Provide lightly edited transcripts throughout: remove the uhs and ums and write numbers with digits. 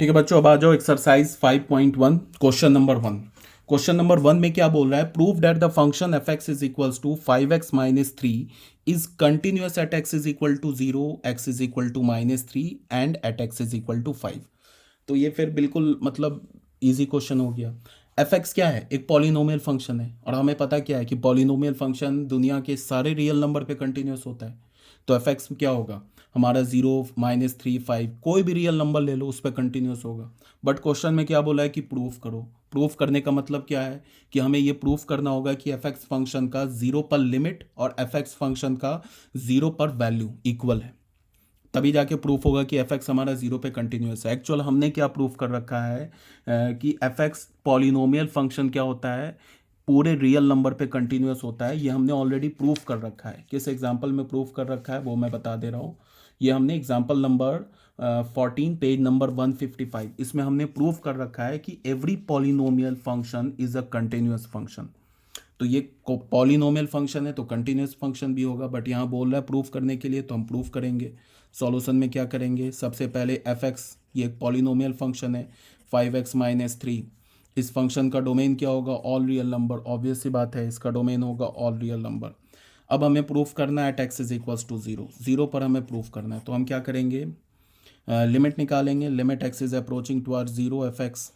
ठीक है बच्चों, अब आ जाओ exercise 5.1 question number 1। Question number 1 में क्या बोल रहा है? Prove that the function f x is equals to 5x minus 3 is continuous at x is equal to 0, x is equal to minus 3 and at x is equal to 5। तो ये फिर बिल्कुल मतलब इजी क्वेश्चन हो गया। F x क्या है? एक पॉलिनोमियल फंक्शन है, और हमें पता क्या है कि पॉलिनोमियल फंक्शन दुनिया के सारे रियल नंबर पे कंटिन्यूअस होता है। तो एफ एक्स क्या होगा हमारा? 0, माइनस 3, 5, कोई भी रियल नंबर ले लो उस पर कंटिन्यूस होगा। बट क्वेश्चन में क्या बोला है कि प्रूफ करो। प्रूफ करने का मतलब क्या है कि हमें ये प्रूफ करना होगा कि एफ एक्स फंक्शन का 0 पर लिमिट और एफ एक्स फंक्शन का 0 पर वैल्यू इक्वल है, तभी जाके प्रूफ होगा कि एफ एक्स हमारा 0 पे कंटिन्यूस है। एक्चुअल हमने क्या प्रूफ कर रखा है कि एफ एक्स पॉलिनोमियल फंक्शन क्या होता है, पूरे रियल नंबर पे कंटिन्यूस होता है। ये हमने ऑलरेडी प्रूफ कर रखा है। किस एग्जाम्पल में प्रूफ कर रखा है वो मैं बता दे रहा हूँ। ये हमने एग्जाम्पल नंबर 14 पेज नंबर 155, इसमें हमने प्रूफ कर रखा है कि every polynomial function is a continuous function. तो ये पॉलिनोमियल फंक्शन है तो कंटिन्यूस फंक्शन भी होगा। बट यहाँ बोल रहा है प्रूफ करने के लिए, तो हम प्रूफ करेंगे। सॉल्यूशन में क्या करेंगे? सबसे पहले एफ एक्स, ये एक पॉलिनोमियल फंक्शन है, 5x माइनस 3। इस फंक्शन का डोमेन क्या होगा? All real number. ऑब्वियस सी बात है, इसका डोमेन होगा ऑल रियल नंबर। अब हमें प्रूफ करना है at x is equals to 0। 0 पर हमें प्रूफ करना है, तो हम क्या करेंगे? लिमिट निकालेंगे। Limit x is approaching towards 0 f x.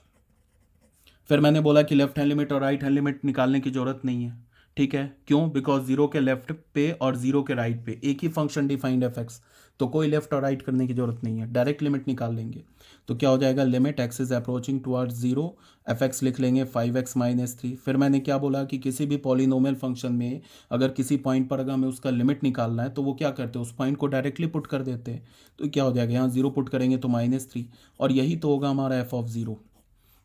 फिर मैंने बोला कि लेफ्ट हैंड लिमिट और राइट हैंड लिमिट निकालने की जरूरत नहीं है। ठीक है, क्यों? बिकॉज 0 के लेफ्ट पे और 0 के राइट पे एक ही फंक्शन डिफाइंड एफ एक्स, तो कोई लेफ्ट और राइट करने की जरूरत नहीं है, डायरेक्ट लिमिट निकाल लेंगे। तो क्या हो जाएगा? Limit x is approaching towards 0 f x लिख लेंगे 5x माइनस 3। फिर मैंने क्या बोला कि किसी भी पॉलिनोमियल फंक्शन में अगर किसी पॉइंट पर अगर हमें उसका लिमिट निकालना है तो वो क्या करते हैं? उस पॉइंट को डायरेक्टली पुट कर देते हैं। तो क्या हो जाएगा? यहाँ 0 पुट करेंगे तो -3, और यही तो होगा हमारा एफ ऑफ 0।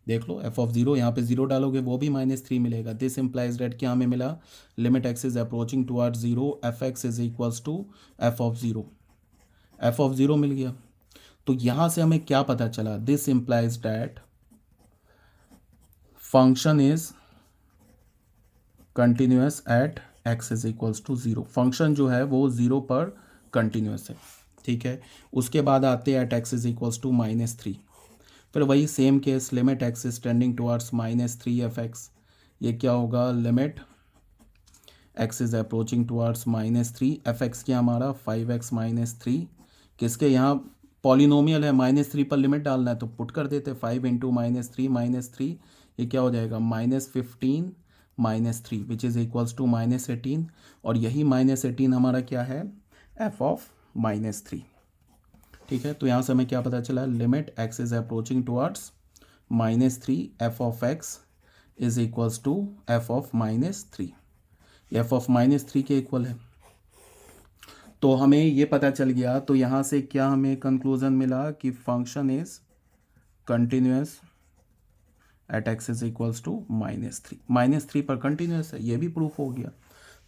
देख लो, एफ ऑफ 0, यहाँ पे 0 डालोगे वो भी -3 मिलेगा। दिस इंप्लाइज डेट क्या हमें मिला? Limit x is approaching toward 0 f x is equals to f of 0। F of 0 मिल गया। तो यहाँ से हमें क्या पता चला? This implies that function is continuous at x is equals to 0। Function जो है वो 0 पर कंटिन्यूस है। ठीक है, उसके बाद आते हैं at x is equals to -3। फिर वही same case, limit x is tending towards -3 f x. ये क्या होगा? Limit x is approaching towards -3 f x क्या हमारा? 5x minus 3। किसके? यहाँ पॉलिनोमियल है, -3 पर लिमिट डालना है तो पुट कर देते 5 इंटू -3 ये क्या हो जाएगा? -15 -3 विच इज़ इक्वल्स टू -18। और यही -18 हमारा क्या है? F of -3। ठीक है, तो यहाँ से हमें क्या पता चला? Limit x is approaching towards -3 f of x is equals to f of -3। F of -3 के इक्वल है। तो हमें ये पता चल गया। तो यहाँ से क्या हमें कंक्लूजन मिला कि function is continuous at x is equals to -3। -3 पर कंटिन्यूस है, ये भी प्रूफ हो गया।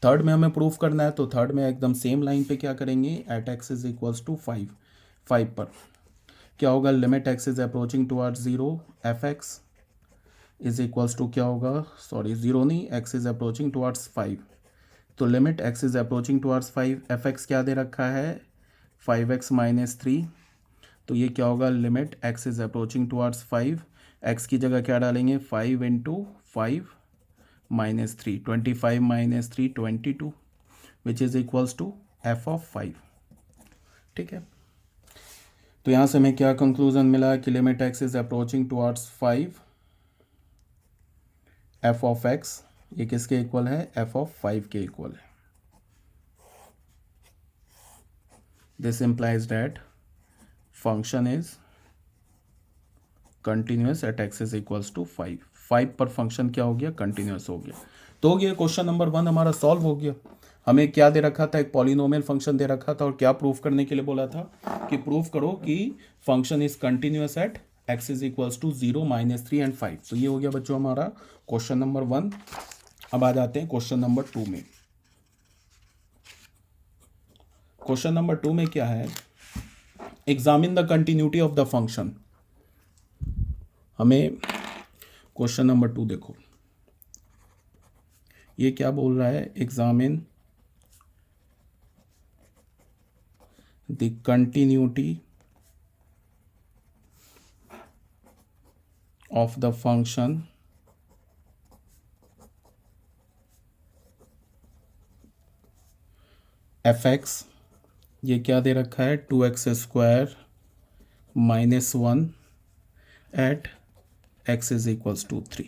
थर्ड में हमें प्रूफ करना है, तो थर्ड में एकदम सेम लाइन पे क्या करेंगे? At x is equals to 5 पर क्या होगा? Limit x is approaching towards 0 f x is equals to क्या होगा? सॉरी 0 नहीं, एक्स इज अप्रोचिंग टुवर्ड्स 5। तो limit x is approaching towards 5, f x क्या दे रखा है? 5x minus 3। तो ये क्या होगा? Limit x is approaching towards 5, x की जगह क्या डालेंगे? 5 into 5 minus 3, 25 minus 3 22 which is equals to f of 5। ठीक है, तो यहाँ से हमें क्या कंक्लूजन मिला कि limit x is approaching towards 5 F of x ये किसके इक्वल है? एफ ऑफ 5 के इक्वल है। This implies that function is continuous at x is equals to 5 पर फंक्शन क्या हो गया? कंटिन्यूस हो गया। तो हो गया, क्वेश्चन नंबर 1 हमारा सॉल्व हो गया। हमें क्या दे रखा था? एक पॉलिनोमियल फंक्शन दे रखा था, और क्या प्रूफ करने के लिए बोला था कि प्रूफ करो कि function is continuous at x is equals to 0, -3 and 5। तो ये हो गया बच्चों हमारा क्वेश्चन नंबर 1। अब आ जाते हैं क्वेश्चन नंबर 2 में। क्वेश्चन नंबर 2 में क्या है? Examine the continuity of the function. हमें क्वेश्चन नंबर 2 देखो, ये क्या बोल रहा है? Examine the continuity of the function f x, ये क्या दे रखा है 2x² -1 at x is equals to 3।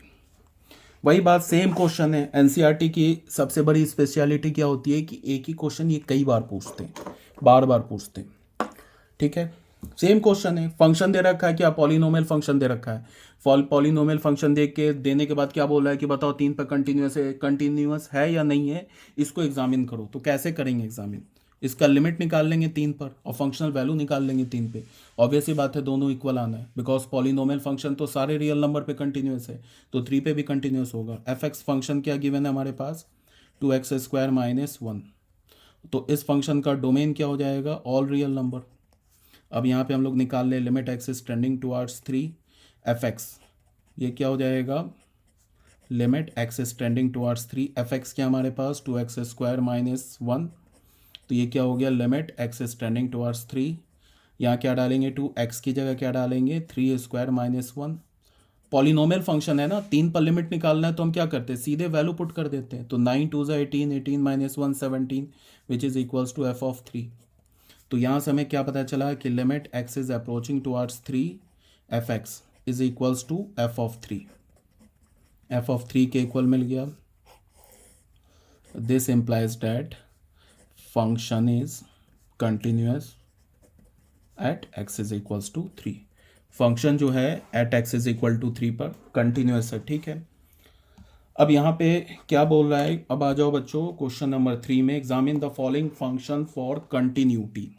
वही बात, सेम क्वेश्चन है। एनसीईआरटी की सबसे बड़ी स्पेशलिटी क्या होती है कि एक ही क्वेश्चन ये कई बार पूछते हैं, बार बार पूछते हैं। ठीक है, सेम क्वेश्चन है। फंक्शन दे रखा है, क्या पॉलिनोमियल फंक्शन दे रखा है। पॉलिनोमियल फंक्शन देने के बाद क्या बोल रहा है कि बताओ 3 पर कंटिन्यूस है या नहीं है, इसको एग्जामिन करो। तो कैसे करेंगे एग्जामिन, इसका लिमिट निकाल लेंगे 3 पर और फंक्शनल वैल्यू निकाल लेंगे 3 पे। ऑब्वियस ही बात है दोनों इक्वल आना है, बिकॉज पॉलिनोमियल फंक्शन तो सारे रियल नंबर पे कंटिन्यूस है, तो 3 पे भी कंटिन्यूस होगा। एफ एक्स फंक्शन क्या गिवन है हमारे पास 2x² -1, तो इस फंक्शन का डोमेन क्या हो जाएगा ऑल रियल नंबर। अब यहाँ पे हम लोग निकाल ले limit x is tending towards 3 f x, ये क्या हो जाएगा limit x is tending towards 3 f x क्या हमारे पास 2x² -1, तो ये क्या हो गया limit x is tending towards 3। यहाँ क्या डालेंगे 2x की जगह क्या डालेंगे 3² -1। पॉलिनोमियल फंक्शन है ना, 3 पर लिमिट निकालना है तो हम क्या करते हैं सीधे वैल्यू पुट कर देते हैं। तो 9 2 18, 18 -1 17 which is equals to f of 3। तो यहाँ से हमें क्या पता चला कि limit x is approaching towards 3 f x is equals to f of 3। F of 3 के इक्वल मिल गया। This implies that function is continuous at x is equals to 3। Function जो है at x is equal to 3 पर continuous है। ठीक है, अब यहाँ पे क्या बोल रहा है, अब आ जाओ बच्चों क्वेश्चन नंबर 3 में। Examine the following function for continuity.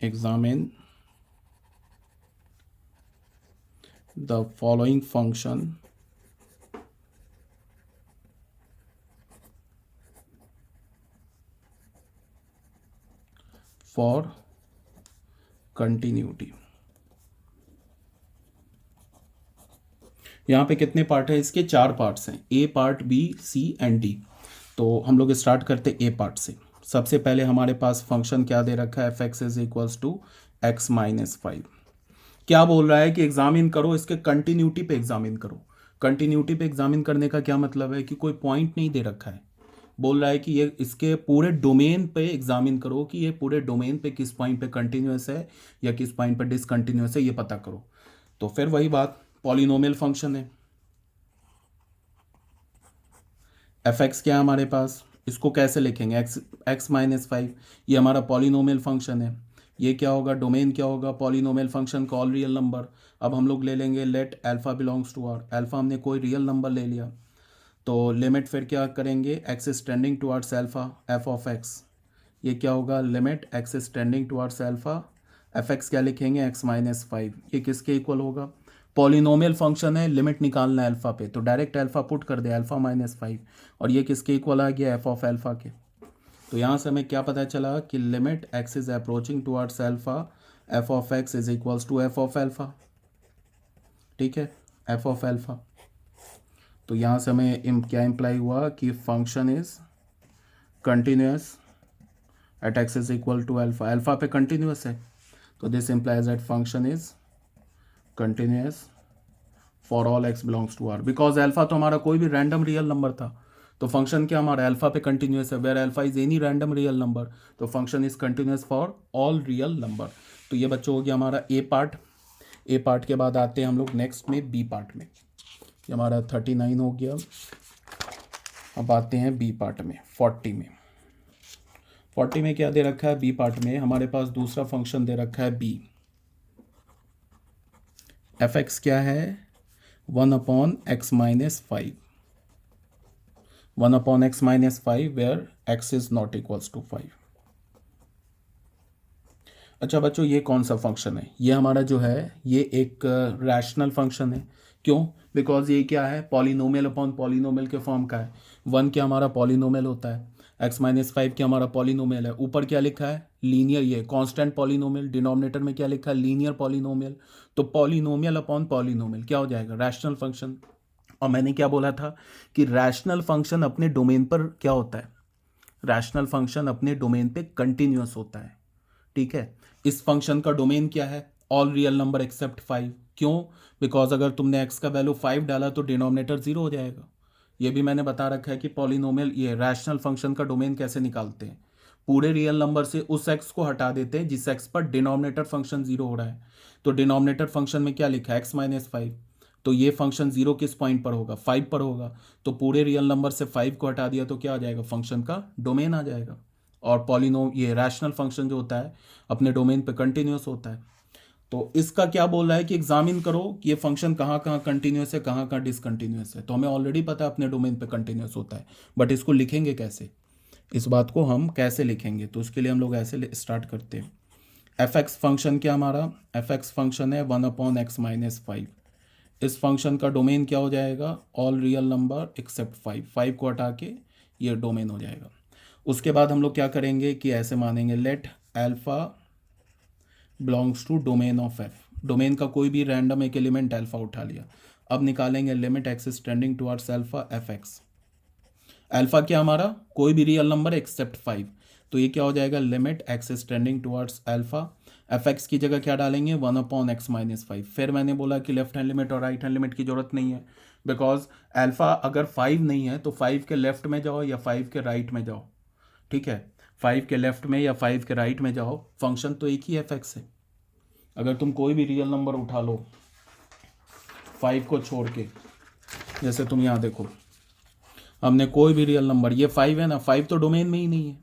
Examine the following function for continuity. यहाँ पे कितने पार्ट है इसके, 4 पार्ट्स हैं, A part B C and D. तो हम लोग स्टार्ट करते ए पार्ट से। सबसे पहले हमारे पास फंक्शन क्या दे रखा है f x is equals to x -5। क्या बोल रहा है कि एग्जामिन करो इसके कंटिन्यूटी पे एग्जामिन करो। कंटिन्यूटी पे एग्जामिन करने का क्या मतलब है कि कोई पॉइंट नहीं दे रखा है, बोल रहा है कि ये इसके पूरे डोमेन पे एग्जामिन करो कि ये पूरे डोमेन पे किस पॉइंट पे कंटिन्यूअस है या किस पॉइंट पे डिसकंटिन्यूअस है, ये पता करो। तो फिर वही बात, पॉलिनोमियल फंक्शन है एफ एक्स क्या है हमारे पास, इसको कैसे लिखेंगे x -5, ये हमारा पॉलिनोमियल फंक्शन है। ये क्या होगा डोमेन क्या होगा पॉलिनोमियल फंक्शन का ऑल रियल नंबर। अब हम लोग ले लेंगे let alpha belongs to r, alpha हमने कोई रियल नंबर ले लिया तो लिमिट फिर क्या करेंगे x is tending towards alpha f of x, ये क्या होगा limit x is tending towards alpha f x क्या लिखेंगे x -5, ये किसके इक्वल होगा पॉलिनोमियल फंक्शन है, लिमिट निकालना है अल्फा पे तो डायरेक्ट अल्फा पुट कर दे अल्फा -5, और ये किसके इक्वल आ गया एफ ऑफ अल्फा के। तो यहाँ से हमें क्या पता चला कि limit x is approaching towards alpha f of x is equals to f of alpha. ठीक है, एफ ऑफ अल्फा। तो यहाँ से हमें क्या इम्प्लाई हुआ कि function is continuous at x is equal to alpha, alpha पे कंटिन्यूअस है तो this implies that function is continuous for all x belongs to r, because alpha तो हमारा कोई भी रैंडम रियल नंबर था तो फंक्शन क्या हमारा अल्फा पे कंटिन्यूअस है, where alpha is any random real number तो function is continuous for all real number. तो ये बच्चों हो गया हमारा ए पार्ट। ए पार्ट के बाद आते हैं हम लोग नेक्स्ट में बी पार्ट में, ये हमारा 39 हो गया। अब आते हैं बी पार्ट में 40 में। 40 में क्या दे रखा है बी पार्ट में हमारे पास दूसरा फंक्शन दे रखा है बी, एफ एक्स क्या है 1/x -5, 1/x -5 where x is not equals to 5। अच्छा बच्चों ये कौन सा फंक्शन है, ये हमारा जो है ये एक रैशनल फंक्शन है। क्यों, बिकॉज ये क्या है पॉलिनोमियल अपॉन पॉलिनोमियल के फॉर्म का है। 1 क्या हमारा पॉलिनोमियल होता है, x -5 क्या हमारा पॉलिनोमियल है, ऊपर क्या लिखा है लीनियर, ये कांस्टेंट पॉलिनोमियल, डिनोमिनेटर में क्या लिखा है लीनियर पॉलिनोमियल। तो पॉलिनोमियल अपॉन पॉलिनोमियल क्या हो जाएगा रैशनल फंक्शन। और मैंने क्या बोला था कि रैशनल फंक्शन अपने डोमेन पर क्या होता है, रैशनल फंक्शन अपने डोमेन पे कंटिन्यूअस होता है। ठीक है, इस फंक्शन का डोमेन क्या है ऑल रियल नंबर एक्सेप्ट 5। क्यों? बिकॉज अगर तुमने x का वैल्यू 5 डाला तो डिनोमिनेटर 0 हो जाएगा। ये भी मैंने बता रखा है कि पॉलिनोमियल ये रैशनल फंक्शन का डोमेन कैसे निकालते हैं। पूरे रियल नंबर से उस x को हटा देते हैं जिस x पर डिनोमिनेटर फंक्शन 0 हो रहा है। तो डिनोमिनेटर फंक्शन में क्या लिखा है, x-5। तो ये फंक्शन 0 किस पॉइंट पर होगा, 5 पर होगा। तो पूरे रियल नंबर से 5 को हटा दिया तो क्या आ जाएगा, फंक्शन का डोमेन आ जाएगा। और ये रैशनल फंक्शन जो होता है अपने डोमेन पे कंटिन्यूस होता है। तो इसका क्या बोल रहा है कि एग्जामिन करो कि ये फंक्शन कहाँ कहाँ कंटिन्यूस है, कहाँ कहाँ डिसकंटिन्यूस है। तो हमें ऑलरेडी पता है अपने डोमेन पे कंटिन्यूस होता है, बट इसको लिखेंगे कैसे, इस बात को हम कैसे लिखेंगे। तो उसके लिए हम लोग ऐसे स्टार्ट करते हैं। एफ एक्स फंक्शन क्या हमारा, एफ एक्स फंक्शन है 1/x-5। इस फंक्शन का डोमेन क्या हो जाएगा, ऑल रियल नंबर एक्सेप्ट 5 को हटा के ये डोमेन हो जाएगा। उसके बाद हम लोग क्या करेंगे कि ऐसे मानेंगे let alpha belongs to domain of f. Domain का कोई भी रैंडम एक एलिमेंट अल्फा उठा लिया। अब निकालेंगे limit x tending towards alpha f x. Alpha क्या हमारा, कोई भी रियल नंबर एक्सेप्ट 5। तो ये क्या हो जाएगा, limit x tending towards alpha f x की जगह क्या डालेंगे, 1/x-5। फिर मैंने बोला कि लेफ्ट हैंड लिमिट और राइट हैंड लिमिट की जरूरत नहीं है, बिकॉज अल्फा अगर 5 नहीं है तो 5 के लेफ्ट में जाओ या 5 के राइट में जाओ, ठीक है। 5 के लेफ्ट में या 5 के राइट में जाओ, फंक्शन तो एक ही एफ एक्स है। अगर तुम कोई भी रियल नंबर उठा लो 5 को छोड़ के, जैसे तुम यहाँ देखो, हमने कोई भी रियल नंबर, ये 5 है ना, 5 तो डोमेन में ही नहीं है,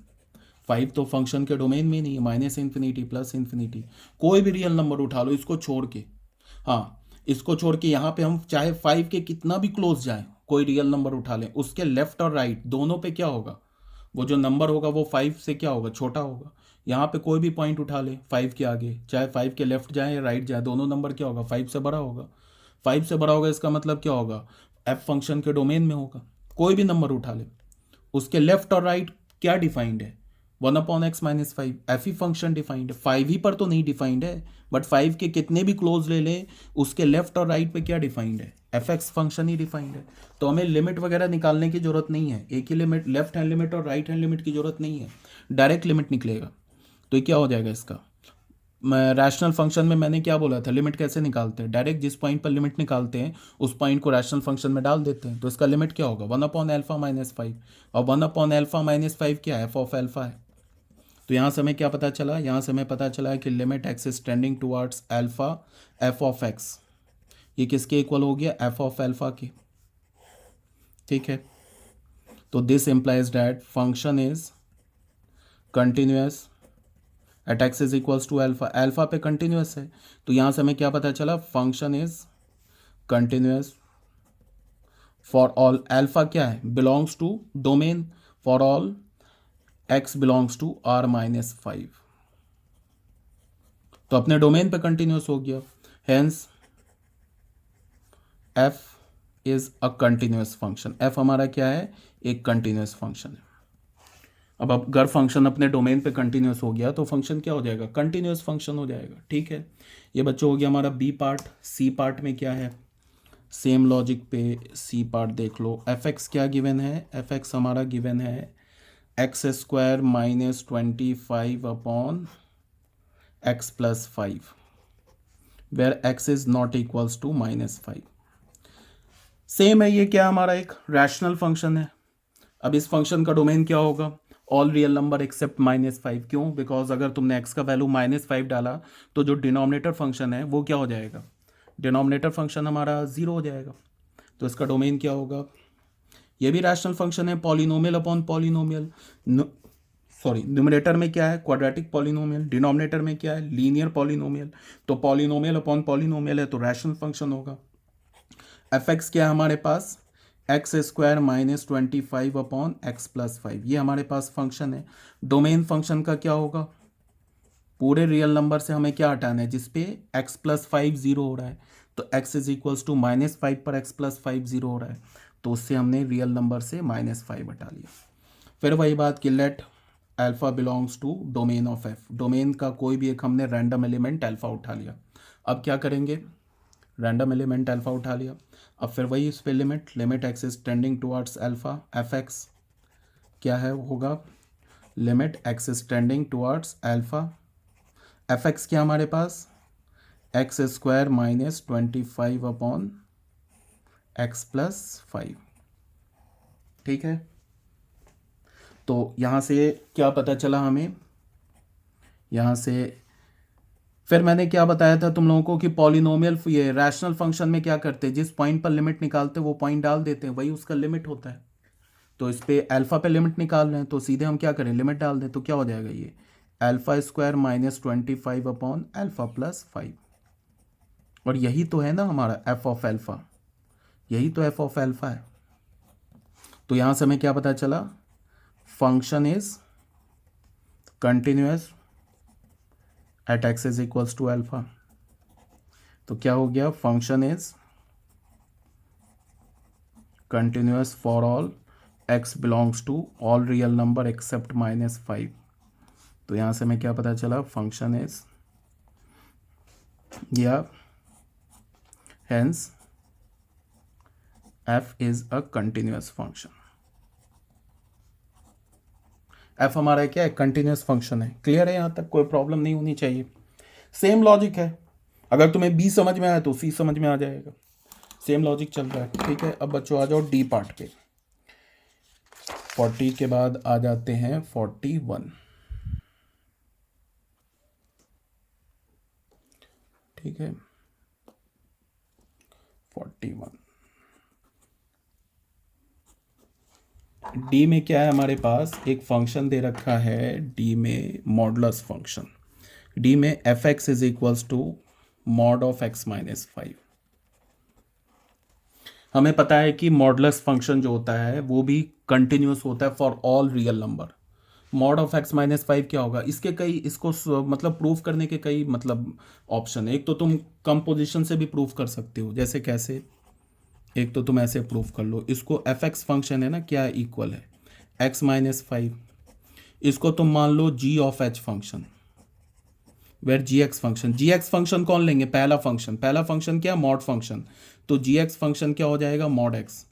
5 तो फंक्शन के डोमेन में नहीं है, -∞ +∞। कोई भी रियल नंबर उठा लो इसको छोड़ के, हाँ इसको छोड़ के यहाँ पे हम चाहे 5 के कितना भी क्लोज जाए, कोई रियल नंबर उठा लें, उसके लेफ्ट और राइट दोनों पे क्या होगा, वो जो नंबर होगा वो 5 से क्या होगा, छोटा होगा। यहाँ पे कोई भी पॉइंट उठा ले 5 के आगे, चाहे 5 के लेफ्ट जाए या राइट जाए, दोनों नंबर क्या होगा, 5 से बड़ा होगा। 5 से बड़ा होगा इसका मतलब क्या होगा, एफ फंक्शन के डोमेन में होगा। कोई भी नंबर उठा ले, उसके लेफ्ट और राइट क्या डिफाइंड है, 1/x-5। एफ ही फंक्शन डिफाइंड है, 5 ही पर तो नहीं डिफाइंड है, बट 5 के कितने भी क्लोज ले लें उसके लेफ्ट और राइट पे क्या डिफाइंड है, एफ एक्स फंक्शन ही डिफाइंड है। तो हमें लिमिट वगैरह निकालने की जरूरत नहीं है, एक ही लिमिट, लेफ्ट हैंड लिमिट और राइट हैंड लिमिट की जरूरत नहीं है, डायरेक्ट लिमिट निकलेगा। तो ये क्या हो जाएगा इसका, रैशनल फंक्शन में मैंने क्या बोला था, लिमिट कैसे निकालते हैं, डायरेक्ट जिस पॉइंट पर लिमिट निकालते हैं उस पॉइंट को रैशनल फंक्शन में डाल देते हैं। तो इसका लिमिट क्या होगा, 1/α-5, और 1/α-5 क्या है, एफ ऑफ एल्फा है। तो यहाँ से हमें क्या पता चला, यहाँ से हमें पता चला कि limit x is tending towards alpha f of x, ये किसके इक्वल हो गया, एफ ऑफ एल्फा के, ठीक है। तो this implies that function is continuous at x is equals to alpha, alpha पे कंटिन्यूअस है। तो यहाँ से हमें क्या पता चला, function is continuous for all, alpha क्या है, belongs to domain, for all x belongs to r-5। तो अपने डोमेन पे कंटिन्यूस हो गया, hence f is a continuous function. f हमारा क्या है, एक कंटिन्यूस फंक्शन है। अब अगर फंक्शन अपने डोमेन पे कंटिन्यूस हो गया तो फंक्शन क्या हो जाएगा, कंटिन्यूस फंक्शन हो जाएगा, ठीक है। ये बच्चों हो गया हमारा बी पार्ट। सी पार्ट में क्या है, सेम लॉजिक पे सी पार्ट देख लो। एफ एक्स क्या गिवन है, एफ एक्स हमारा गिवन है x² -25/x+5 where x is not equals to -5। Same है, ये क्या हमारा एक रैशनल फंक्शन है। अब इस फंक्शन का डोमेन क्या होगा, ऑल रियल नंबर एक्सेप्ट -5। क्यों, बिकॉज अगर तुमने x का वैल्यू -5 डाला तो जो डिनोमिनेटर फंक्शन है वो क्या हो जाएगा, डिनोमिनेटर फंक्शन हमारा 0 हो जाएगा। तो इसका डोमेन क्या होगा, ये भी रैशनल फंक्शन है, पॉलिनोमियल अपॉन पॉलिनोमियल, न्यूमरेटर में क्या है, क्वाड्रेटिक पॉलिनोमियल, डिनोमिनेटर में क्या है, लीनियर पॉलिनोमियल। तो पॉलिनोमियल अपॉन पॉलिनोमियल है तो रैशनल फंक्शन होगा। एफ एक्स क्या है हमारे पास, x² -25/x+5, ये हमारे पास फंक्शन है। डोमेन फंक्शन का क्या होगा, पूरे रियल नंबर से हमें क्या हटाना है, जिसपे x+5 0 हो रहा है। तो x इज इक्वल्स टू -5 पर x+5 0 हो रहा है, तो उससे हमने रियल नंबर से -5 हटा लिया। फिर वही बात कि let alpha belongs to domain of f, domain का कोई भी एक हमने रैंडम एलिमेंट अल्फा उठा लिया। अब क्या करेंगे, रैंडम एलिमेंट अल्फा उठा लिया, अब फिर वही इस पे limit x is tending towards alpha f x क्या है होगा, limit x is tending towards alpha f x क्या हमारे पास x square minus 25 upon x plus 5। ठीक है, तो यहाँ से क्या पता चला हमें, यहाँ से फिर मैंने क्या बताया था तुम लोगों को कि पॉलिनोमियल ये रैशनल फंक्शन में क्या करते हैं, जिस पॉइंट पर लिमिट निकालते हैं वो पॉइंट डाल देते हैं, वही उसका लिमिट होता है। तो इस पे अल्फा पे लिमिट निकाल रहे हैं तो सीधे हम क्या करें, लिमिट डाल दें, तो क्या हो जाएगा ये alpha square minus 25 upon alpha plus 5। और यही तो है ना हमारा एफ ऑफ अल्फा, यही तो एफ ऑफ अल्फा है। तो यहां से हमें क्या पता चला, function is continuous at x is equals to alpha. तो क्या हो गया, function is continuous for all x belongs to all real number except -5। तो यहां से हमें क्या पता चला, फंक्शन इज या hence f is a continuous function. f हमारा क्या है, कंटिन्यूअस फंक्शन है। क्लियर है, यहां तक कोई प्रॉब्लम नहीं होनी चाहिए। सेम लॉजिक है, अगर तुम्हें b समझ में आया तो c समझ में आ जाएगा। सेम लॉजिक चल रहा है। ठीक है, अब बच्चों आ जाओ डी पार्ट पे। 40 के बाद आ जाते हैं 41। ठीक है, 41 डी में क्या है, हमारे पास एक फंक्शन दे रखा है डी में, मॉडुलस फंक्शन। डी में f x is equals to mod of x minus 5। हमें पता है कि मॉडुलस फंक्शन जो होता है वो भी कंटिन्यूअस होता है for all real number. Mod of x minus 5 क्या होगा, इसके कई इसको मतलब प्रूफ करने के कई मतलब ऑप्शन है। एक तो तुम कंपोजिशन से भी प्रूफ कर सकते हो, जैसे कैसे, एक तो तुम ऐसे प्रूफ कर लो, इसको एफ एक्स फंक्शन है ना, क्या इक्वल है एक्स माइनस 5। इसको तुम मान लो g of h function, where g x function. G x function कौन लेंगे, पहला फंक्शन, पहला फंक्शन क्या, मॉड फंक्शन। तो जी एक्स फंक्शन क्या हो जाएगा, mod x.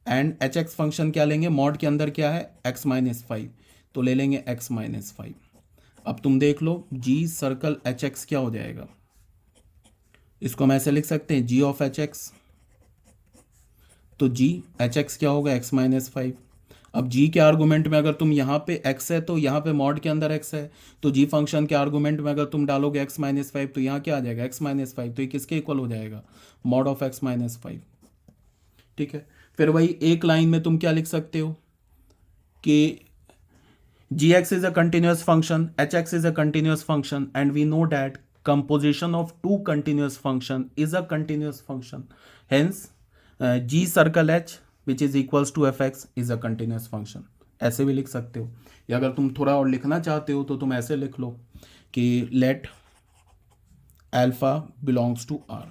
And H x function क्या लेंगे, मॉड के अंदर क्या है एक्स माइनस 5, तो ले लेंगे एक्स माइनस 5। अब तुम देख लो जी सर्कल एच एक्स क्या हो जाएगा, इसको हम ऐसे लिख सकते हैं जी ऑफ एच एक्स। तो जी एच एक्स क्या होगा, एक्स माइनस 5। अब जी के आर्गूमेंट में अगर तुम यहाँ पे x है तो यहाँ पे मॉड के अंदर x है, तो जी फंक्शन के आर्गूमेंट में अगर तुम डालोगे x माइनस 5 तो यहाँ क्या आ जाएगा x माइनस 5, तो ये किसके इक्वल हो जाएगा, मॉड ऑफ x माइनस 5। ठीक है, फिर वही एक लाइन में तुम क्या लिख सकते हो कि g x is a continuous function, h x is a continuous function, and we know that composition of two continuous function is a continuous function, hence g circle h which is equals to fx is a continuous function। ऐसे भी लिख सकते हो, या अगर तुम थोड़ा और लिखना चाहते हो तो तुम ऐसे लिख लो कि let alpha belongs to r।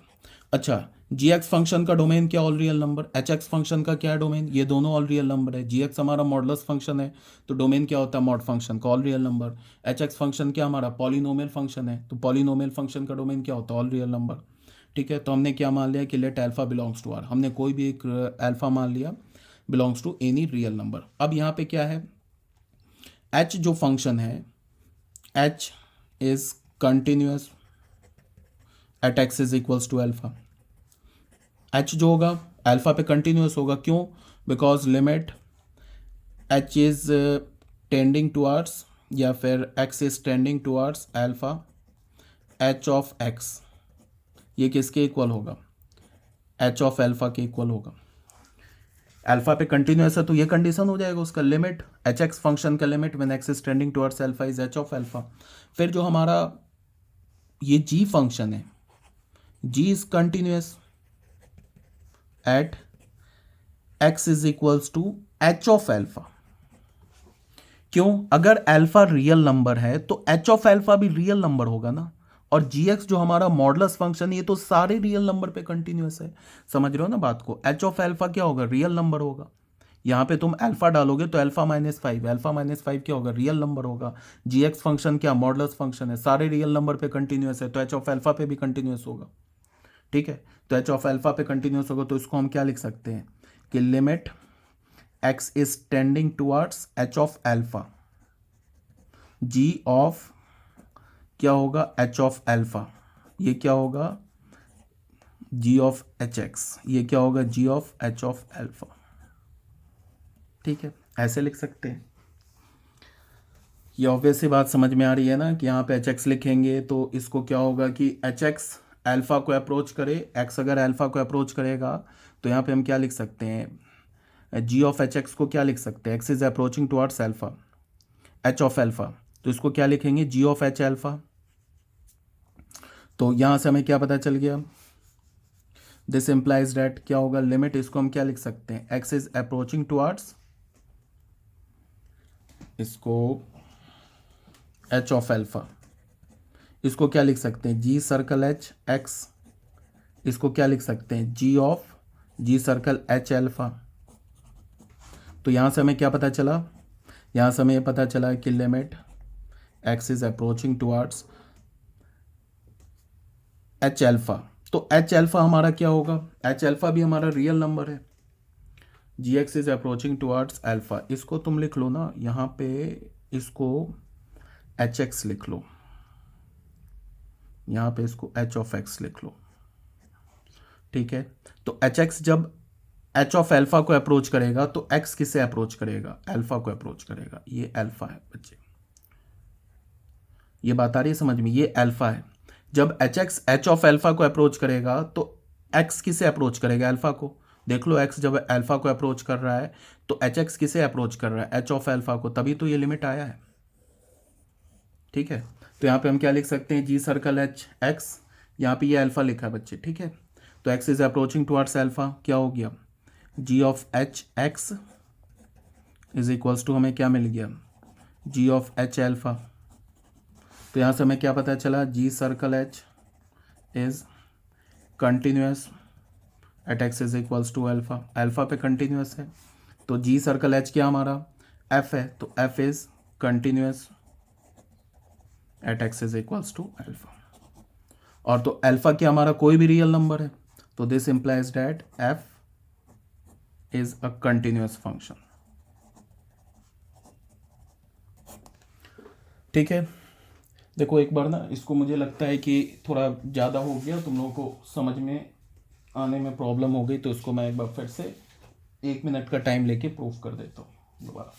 अच्छा, जी एक्स फंक्शन का डोमेन क्या, all real number. H x function का क्या डोमेन, ये दोनों ऑल रियल नंबर है। जी एक्स हमारा मॉडुलस फंक्शन है तो डोमेन क्या होता है, मॉड फंक्शन का all real number. H x function क्या हमारा पॉलिनोमियल फंक्शन है, तो पॉलिनोमियल फंक्शन का डोमेन क्या होता है, ऑल रियल नंबर। ठीक है, तो हमने क्या मान लिया कि let alpha belongs to r, हमने कोई भी एक अल्फा मान लिया belongs to any real number. अब यहाँ पे क्या है, एच जो फंक्शन है, h is continuous at x is equals to alpha. H जो होगा अल्फा पे कंटिन्यूस होगा, क्यों, because limit h is tending towards, या फिर x is tending towards alpha, h of x ये किसके इक्वल होगा, एच ऑफ अल्फा के इक्वल होगा। अल्फा पे कंटिन्यूस है तो ये कंडीशन हो जाएगा उसका, लिमिट एच एक्स फंक्शन का limit when x is tending towards alpha is h of alpha. फिर जो हमारा ये जी फंक्शन है, g is continuous at x is equals to h of alpha. क्यों, अगर अल्फा रियल नंबर है तो एच ऑफ एल्फा भी रियल नंबर होगा ना, और जी एक्स जो हमारा मॉडुलस फंक्शन ये तो सारे रियल नंबर पे कंटिन्यूस है। समझ रहे हो ना बात को, एच ऑफ एल्फा क्या होगा, रियल नंबर होगा। यहाँ पे तुम अल्फा डालोगे तो अल्फा माइनस 5, अल्फा माइनस 5 क्या होगा, रियल नंबर होगा। जी एक्स फंक्शन क्या मॉडुलस फंक्शन है, सारे रियल नंबर पे कंटिन्यूस है, तो एच ऑफ एल्फा पे भी कंटिन्यूस होगा। ठीक है, तो एच ऑफ एल्फा पे कंटिन्यूस होगा तो इसको हम क्या लिख सकते हैं कि limit x is tending towards h of alpha, g of क्या होगा, h ऑफ एल्फा, ये क्या होगा जी ऑफ एच एक्स, ये क्या होगा जी ऑफ एच ऑफ एल्फा। ठीक है, ऐसे लिख सकते हैं। ये ऑब्वियस सी बात समझ में आ रही है ना कि यहाँ पे एच एक्स लिखेंगे तो इसको क्या होगा कि एच एक्स एल्फा को अप्रोच करे, एक्स अगर एल्फा को अप्रोच करेगा तो यहाँ पे हम क्या लिख सकते हैं, जी ऑफ एच एक्स को क्या लिख सकते हैं, x is approaching towards alpha, H of alpha, तो इसको क्या लिखेंगे जी ऑफ एच एल्फा। तो यहाँ से हमें क्या पता चल गया, दिस इम्प्लाइज डैट क्या होगा, लिमिट इसको हम क्या लिख सकते हैं, एक्स इज अप्रोचिंग टुवर्ड्स, इसको एच ऑफ एल्फा, इसको क्या लिख सकते हैं जी सर्कल एच एक्स, इसको क्या लिख सकते हैं g of g circle h alpha. तो यहाँ से हमें क्या पता चला, यहाँ से हमें ये पता चला कि limit x is approaching towards H alpha. तो एच एल्फा हमारा क्या होगा, एच एल्फा भी हमारा रियल नंबर है, g x is approaching towards alpha, इसको तुम लिख लो ना यहाँ पे, इसको एच एक्स लिख लो, यहाँ पे इसको एच ऑफ एक्स लिख लो। ठीक है, तो एच एक्स जब एच ऑफ एल्फा को अप्रोच करेगा तो एक्स किसे अप्रोच करेगा, एल्फा को अप्रोच करेगा, ये एल्फा है बच्चे, ये बात आ रही है समझ में, ये एल्फा है। जब H x H of alpha को अप्रोच करेगा तो एक्स किसे अप्रोच करेगा, एल्फा को। देख लो एक्स जब एल्फा को अप्रोच कर रहा है तो एच एक्स किसे अप्रोच कर रहा है, एच ऑफ एल्फा को, तभी तो ये लिमिट आया है। ठीक है, तो यहाँ पे हम क्या लिख सकते हैं जी सर्कल एच एक्स, यहाँ पे ये अल्फा लिखा है बच्चे। ठीक है, तो x is approaching towards alpha, क्या हो गया g of h x is equals to, हमें क्या मिल गया जी ऑफ एच एल्फा। तो यहाँ से हमें क्या पता चला, g circle h is continuous at x is equals to alpha, alpha पे कंटिन्यूस है, तो जी सर्कल एच क्या हमारा एफ है, तो f is continuous at x is equals to alpha. और तो एल्फा क्या हमारा कोई भी रियल नंबर है, तो this implies that F is a continuous function. ठीक है, देखो एक बार ना इसको, मुझे लगता है कि थोड़ा ज़्यादा हो गया, तुम लोगों को समझ में आने में प्रॉब्लम हो गई, तो इसको मैं एक बार फिर से 1 मिनट का टाइम लेके प्रूफ कर देता हूँ दोबारा।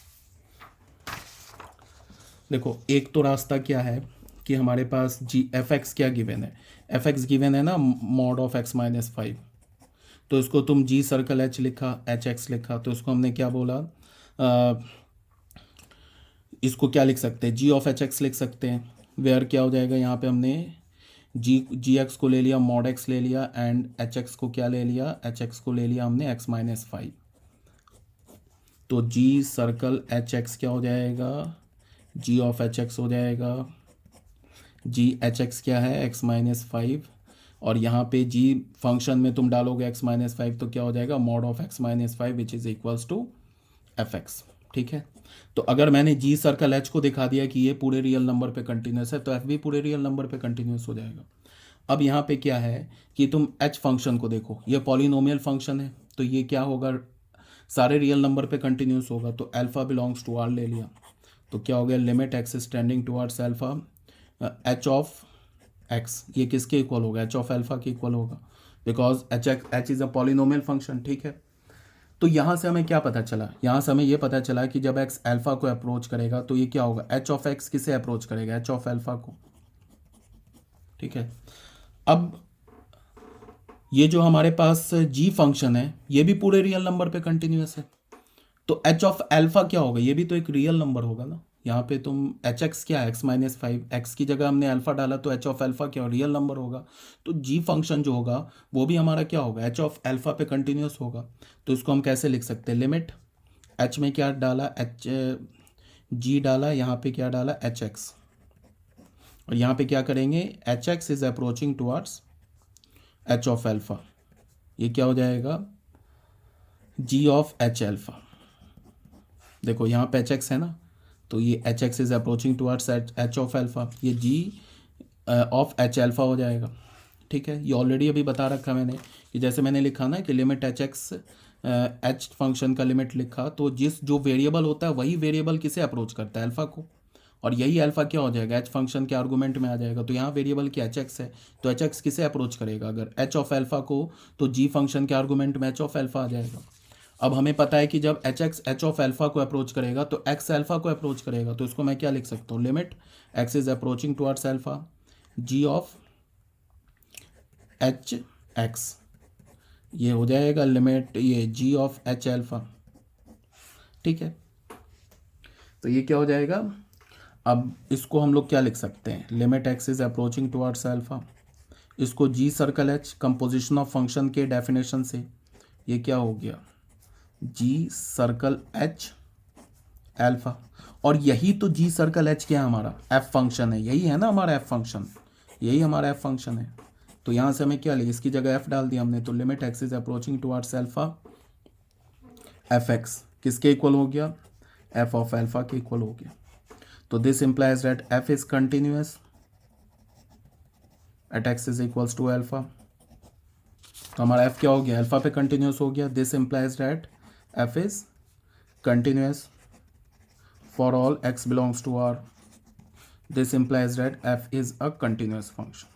देखो एक तो रास्ता क्या है कि हमारे पास जी एफ एक्स क्या गिवन है, एफ एक्स गिवन है ना मॉड ऑफ एक्स माइनस 5, तो इसको तुम जी सर्कल एच लिखा, एच एक्स लिखा, तो इसको हमने क्या बोला, इसको क्या लिख सकते हैं जी ऑफ एच एक्स लिख सकते हैं, वेयर क्या हो जाएगा, यहाँ पे हमने जी एक्स को ले लिया, मॉड एक्स ले लिया, एंड एच एक्स को क्या ले लिया, एच एक्स को ले लिया हमने एक्स माइनस 5, तो जी सर्कल एच एक्स क्या हो जाएगा, जी ऑफ एच एक्स हो जाएगा, जी एच एक्स क्या है एक्स माइनस 5, और यहाँ पे जी फंक्शन में तुम डालोगे एक्स माइनस 5 तो क्या हो जाएगा mod of x minus 5 which is equals to f x. ठीक है, तो अगर मैंने जी सर्कल एच को दिखा दिया कि ये पूरे रियल नंबर पे कंटिन्यूस है, तो एफ भी पूरे रियल नंबर पे कंटिन्यूस हो जाएगा। अब यहाँ पे क्या है कि तुम एच फंक्शन को देखो, ये पॉलिनोमियल फंक्शन है, तो ये क्या होगा सारे रियल नंबर पे कंटिन्यूस होगा, तो अल्फा बिलोंग्स टू आर ले लिया, तो क्या हो गया limit x is tending towards alpha h of x, ये किसके इक्वल होगा, एच ऑफ अल्फा के इक्वल होगा, because H is a polynomial function. ठीक है, तो यहाँ से हमें क्या पता चला, यहाँ से हमें ये पता चला कि जब एक्स अल्फा को अप्रोच करेगा तो ये क्या होगा, एच ऑफ एक्स किसे अप्रोच करेगा, एच ऑफ अल्फा को। ठीक है, अब ये जो हमारे पास जी फंक्शन है ये भी पूरे रियल नंबर पे कंटिन्यूस है, तो एच ऑफ एल्फा क्या होगा, ये भी तो एक रियल नंबर होगा ना। यहाँ पे तुम एच एक्स क्या है एक्स माइनस 5, एक्स की जगह हमने अल्फा डाला तो एच ऑफ एल्फा क्या रियल नंबर होगा, तो जी फंक्शन जो होगा वो भी हमारा क्या होगा एच ऑफ एल्फा पे कंटिन्यूस होगा। तो इसको हम कैसे लिख सकते हैं, लिमिट एच में क्या डाला एच जी डाला, यहाँ पे क्या डाला एच एक्स, और यहाँ पे क्या करेंगे H x is approaching towards H of alpha, ये क्या हो जाएगा जी ऑफ एच एल्फा। देखो यहाँ पे एच एक्स है ना, तो ये H x is approaching towards H of alpha, ये जी ऑफ एच एल्फा हो जाएगा। ठीक है, ये ऑलरेडी अभी बता रखा मैंने कि जैसे मैंने लिखा ना कि limit h x H function का लिमिट लिखा, तो जिस जो वेरिएबल होता है वही वेरिएबल किसे अप्रोच करता है अल्फा को, और यही अल्फा क्या हो जाएगा, एच फंक्शन के आर्गूमेंट में आ जाएगा। तो यहाँ वेरिएबल क्या एच एक्स है, तो एच एक्स किसे अप्रोच करेगा, अगर एच ऑफ एल्फा को, तो जी फंक्शन के आर्गूमेंट में एच ऑफ एल्फा आ जाएगा। अब हमें पता है कि जब H x H of alpha को अप्रोच करेगा तो एक्स एल्फा को अप्रोच करेगा, तो इसको मैं क्या लिख सकता हूँ, limit x is approaching towards alpha g of h x, ये हो जाएगा लिमिट ये जी ऑफ एच एल्फा। ठीक है, तो ये क्या हो जाएगा, अब इसको हम लोग क्या लिख सकते हैं, limit x is approaching towards alpha, इसको g circle h composition of function के डेफिनेशन से ये क्या हो गया, जी सर्कल एच एल्फा। और यही तो जी सर्कल एच क्या है, हमारा एफ फंक्शन है, यही है ना हमारा एफ फंक्शन, यही हमारा एफ फंक्शन है। तो यहाँ से हमें क्या लिया, इसकी जगह एफ डाल दिया हमने, तो limit x is approaching towards alpha f x किसके इक्वल हो गया, एफ ऑफ एल्फा के इक्वल हो गया। तो this implies that f is continuous at x is equals to alpha, तो हमारा एफ क्या हो गया, एल्फा पे कंटिन्यूअस हो गया। This implies that f is continuous for all x belongs to r, this implies that f is a continuous function.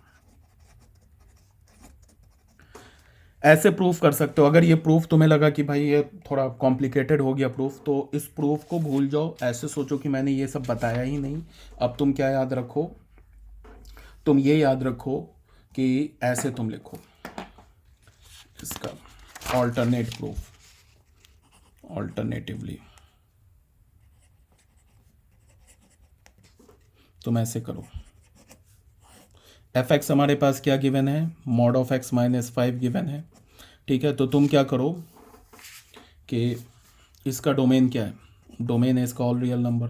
ऐसे proof कर सकते हो। अगर ये प्रूफ तुम्हें लगा कि भाई ये थोड़ा कॉम्प्लिकेटेड हो गया प्रूफ, तो इस प्रूफ को भूल जाओ, ऐसे सोचो कि मैंने ये सब बताया ही नहीं। अब तुम क्या याद रखो, तुम ये याद रखो कि ऐसे तुम लिखो इसका ऑल्टरनेट प्रूफ, ऑल्टरनेटिवली तुम ऐसे करो, एफ एक्स हमारे पास क्या गिवन है, mod of x minus 5 given है। ठीक है, तो तुम क्या करो कि इसका डोमेन क्या है, डोमेन है इसका ऑल रियल नंबर।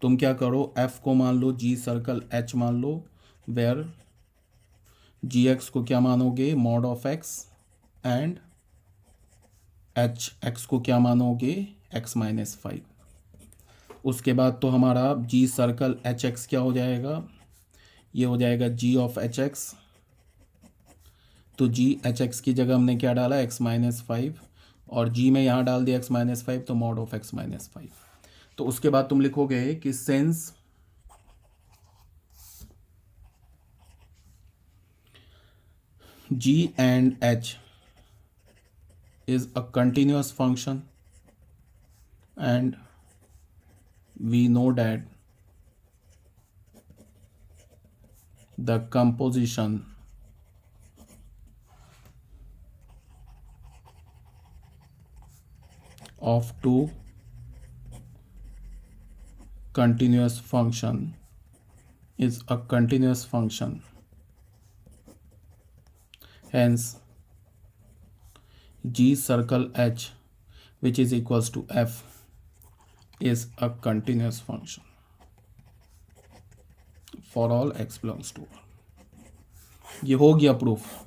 तुम क्या करो, एफ को मान लो जी सर्कल एच मान लो, वेयर जी एक्स को क्या मानोगे, mod of x, and H x को क्या मानोगे, एक्स माइनस 5। उसके बाद तो हमारा जी सर्कल एच एक्स क्या हो जाएगा, ये हो जाएगा जी ऑफ एच एक्स, तो जी एच एक्स की जगह हमने क्या डाला, एक्स माइनस 5, और जी में यहाँ डाल दिया एक्स माइनस 5, तो मॉड ऑफ एक्स माइनस 5। तो उसके बाद तुम लिखोगे कि since g and h is a continuous function and we know that the composition of two continuous function is a continuous function, hence G circle H which is equals to F is a continuous function for all x belongs to R। ये हो गया proof.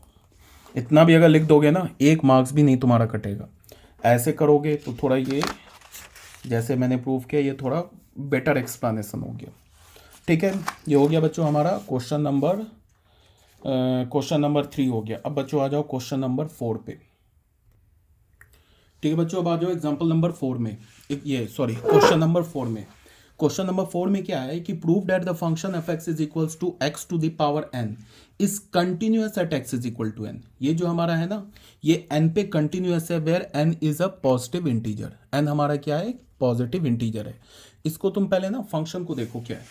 इतना भी अगर लिख दोगे ना, 1 marks भी नहीं तुम्हारा कटेगा। ऐसे करोगे तो थोड़ा ये जैसे मैंने प्रूफ किया, ये थोड़ा बेटर एक्सप्लेनेशन हो गया। ठीक है, ये हो गया बच्चों हमारा क्वेश्चन नंबर 3 हो गया। अब बच्चों आ जाओ क्वेश्चन नंबर 4 पे। ठीक है बच्चों, अब आ जाओ एग्जाम्पल नंबर 4 में, क्वेश्चन नंबर 4 में। क्वेश्चन नंबर 4 में क्या है कि prove that the function f x is equals to x to the power n is continuous at x is equal to n. ये जो हमारा है ना, ये एन पे कंटिन्यूअस है, where n is a positive integer. N हमारा क्या है, पॉजिटिव इंटीजर है। इसको तुम पहले ना फंक्शन को देखो क्या है,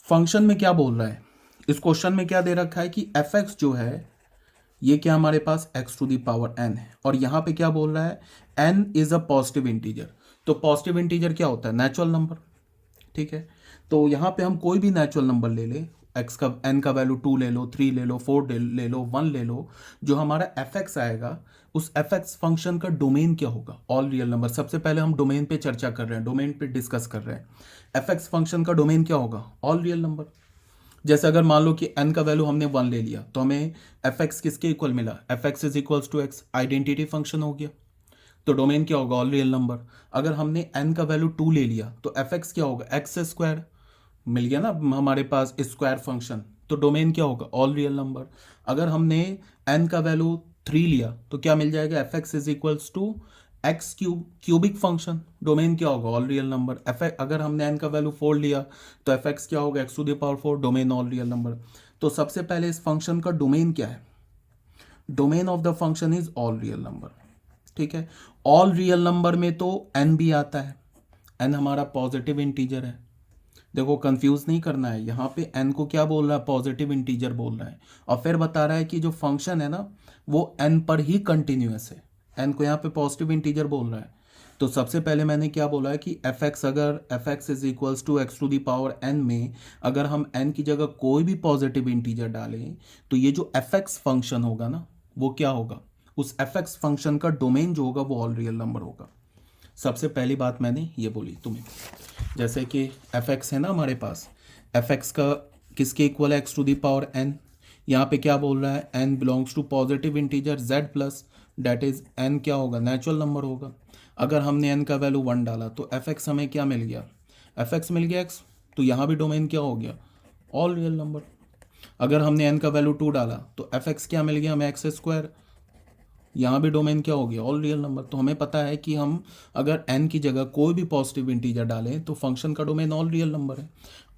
फंक्शन में क्या बोल रहा है। इस क्वेश्चन में क्या दे रखा है कि एफ एक्स जो है ये क्या हमारे पास x to the power n है, और यहाँ पे क्या बोल रहा है, n is a positive integer. तो पॉजिटिव इंटीजर क्या होता है, नेचुरल नंबर। ठीक है, तो यहाँ पे हम कोई भी नेचुरल नंबर ले ले, x का n का वैल्यू 2 ले लो, 3 ले लो, 4 ले लो, 1 ले लो, जो हमारा एफ एक्स आएगा उस एफ एक्स फंक्शन का डोमेन क्या होगा, ऑल रियल नंबर। सबसे पहले हम डोमेन पे चर्चा कर रहे हैं, डोमेन पे डिस्कस कर रहे हैं। एफ एक्स फंक्शन का डोमेन क्या होगा, ऑल रियल नंबर। जैसे अगर मान लो कि n का वैल्यू हमने 1 ले लिया, तो हमें एफ एक्स किसके इक्वल मिला, f x is equals to x, identity function हो गया। तो डोमेन क्या होगा, ऑल रियल नंबर। अगर हमने n का वैल्यू 2 ले लिया, तो एफ एक्स क्या होगा, एक्स स्क्वायर, मिल गया ना हमारे पास स्क्वायर फंक्शन। तो डोमेन क्या होगा, ऑल रियल नंबर। अगर हमने n का वैल्यू 3 लिया, तो क्या मिल जाएगा, f x is equals to x cubic function, domain क्या होगा, ऑल रियल नंबर। एफ अगर हमने एन का वैल्यू 4 लिया तो एफ एक्स क्या होगा, x to the power 4, domain all real number. तो सबसे पहले इस फंक्शन का डोमेन क्या है, domain of the function is all real number. ठीक है, ऑल रियल नंबर में तो एन भी आता है, एन हमारा पॉजिटिव इंटीजर है। देखो कंफ्यूज नहीं करना है, यहाँ पे एन को क्या बोल रहा है, पॉजिटिव इंटीजर बोल रहा है। और फिर बता रहा है कि जो फंक्शन है ना वो एन पर ही कंटिन्यूअस है, एन को यहाँ पे पॉजिटिव इंटीजर बोल रहा है। तो सबसे पहले मैंने क्या बोला है कि एफ एक्स, अगर f x is equals to x to the power n में अगर हम एन की जगह कोई भी पॉजिटिव इंटीजर डालें तो ये जो एफ एक्स फंक्शन होगा ना वो क्या होगा, उस एफ एक्स फंक्शन का डोमेन जो होगा वो ऑल रियल नंबर होगा। सबसे पहली बात मैंने ये बोली तुम्हें, जैसे कि एफ एक्स है ना हमारे पास, एफ एक्स का किसके इक्वल है, x to the power n. यहाँ पे क्या बोल रहा है, n belongs to positive integer z plus, that is n क्या होगा, नेचुरल नंबर होगा। अगर हमने एन का वैल्यू 1 डाला तो एफ एक्स हमें क्या मिल गया, एफ एक्स मिल गया एक्स, तो यहाँ भी डोमेन क्या हो गया, ऑल रियल नंबर। अगर हमने एन का वैल्यू 2 डाला तो एफ एक्स क्या मिल गया हमें, एक्स स्क्वायर, यहाँ भी डोमेन क्या हो गया, ऑल रियल नंबर। तो हमें पता है कि हम अगर n की जगह कोई भी पॉजिटिव इंटीजर डालें तो फंक्शन का डोमेन ऑल रियल नंबर है।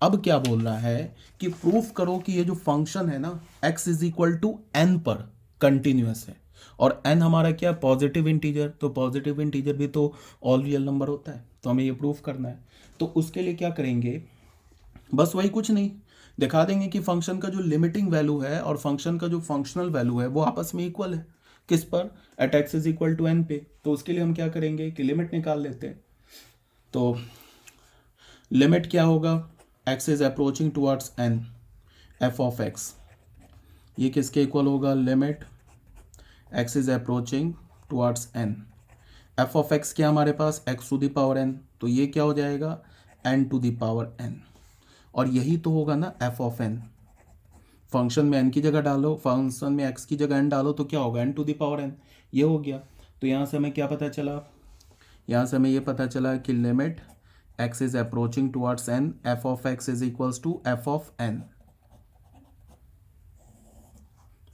अब क्या बोल रहा है कि प्रूफ करो कि ये जो फंक्शन है ना x is equal to n पर कंटिन्यूअस है, और n हमारा क्या, पॉजिटिव इंटीजर, तो पॉजिटिव इंटीजर भी तो ऑल रियल नंबर होता है, तो हमें ये प्रूफ करना है। तो उसके लिए क्या करेंगे, बस वही, कुछ नहीं, दिखा देंगे कि फंक्शन का जो लिमिटिंग वैल्यू है और फंक्शन का जो फंक्शनल वैल्यू है वो आपस में इक्वल है। किस पर, at x is equal to n पे। तो उसके लिए हम क्या करेंगे कि लिमिट निकाल लेते हैं। तो लिमिट क्या होगा, x is approaching towards n, f of x, ये किसके इक्वल होगा, limit x is approaching towards n, f of x क्या हमारे पास, x to the power n, तो ये क्या हो जाएगा, n to the power n. और यही तो होगा ना एफ ऑफ एन, फंक्शन में एन की जगह डालो, फंक्शन में एक्स की जगह एन डालो तो क्या होगा, n to the power n, ये हो गया। तो यहाँ से हमें क्या पता चला, यहाँ से हमें ये पता चला कि limit x is approaching towards n, f of x is equals to f of n,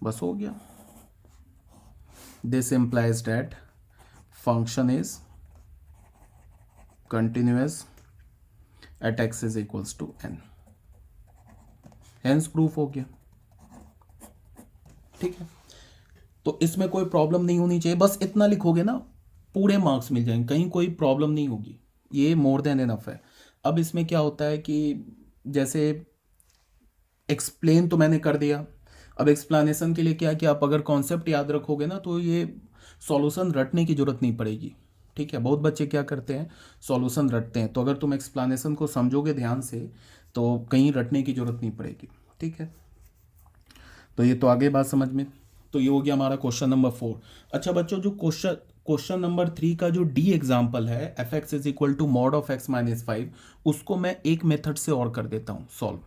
बस हो गया। This implies that function is continuous at x is equals to n, hence proof हो गया। ठीक है, तो इसमें कोई प्रॉब्लम नहीं होनी चाहिए, बस इतना लिखोगे ना पूरे मार्क्स मिल जाएंगे, कहीं कोई प्रॉब्लम नहीं होगी, ये मोर देन इनफ है। अब इसमें क्या होता है कि जैसे एक्सप्लेन तो मैंने कर दिया, अब एक्सप्लेनेशन के लिए क्या कि आप अगर कॉन्सेप्ट याद रखोगे ना तो ये सॉल्यूशन रटने की जरूरत नहीं पड़ेगी। ठीक है, बहुत बच्चे क्या करते हैं, सॉल्यूशन रटते हैं, तो अगर तुम एक्सप्लेनेशन को समझोगे ध्यान से तो कहीं रटने की जरूरत नहीं पड़ेगी। ठीक है, तो ये तो आगे बात समझ में। तो ये हो गया हमारा क्वेश्चन नंबर 4। अच्छा बच्चों, जो क्वेश्चन नंबर 3 का जो डी एग्जाम्पल है, f x is equal to mod of x minus 5, उसको मैं एक मेथड से और कर देता हूँ सॉल्व।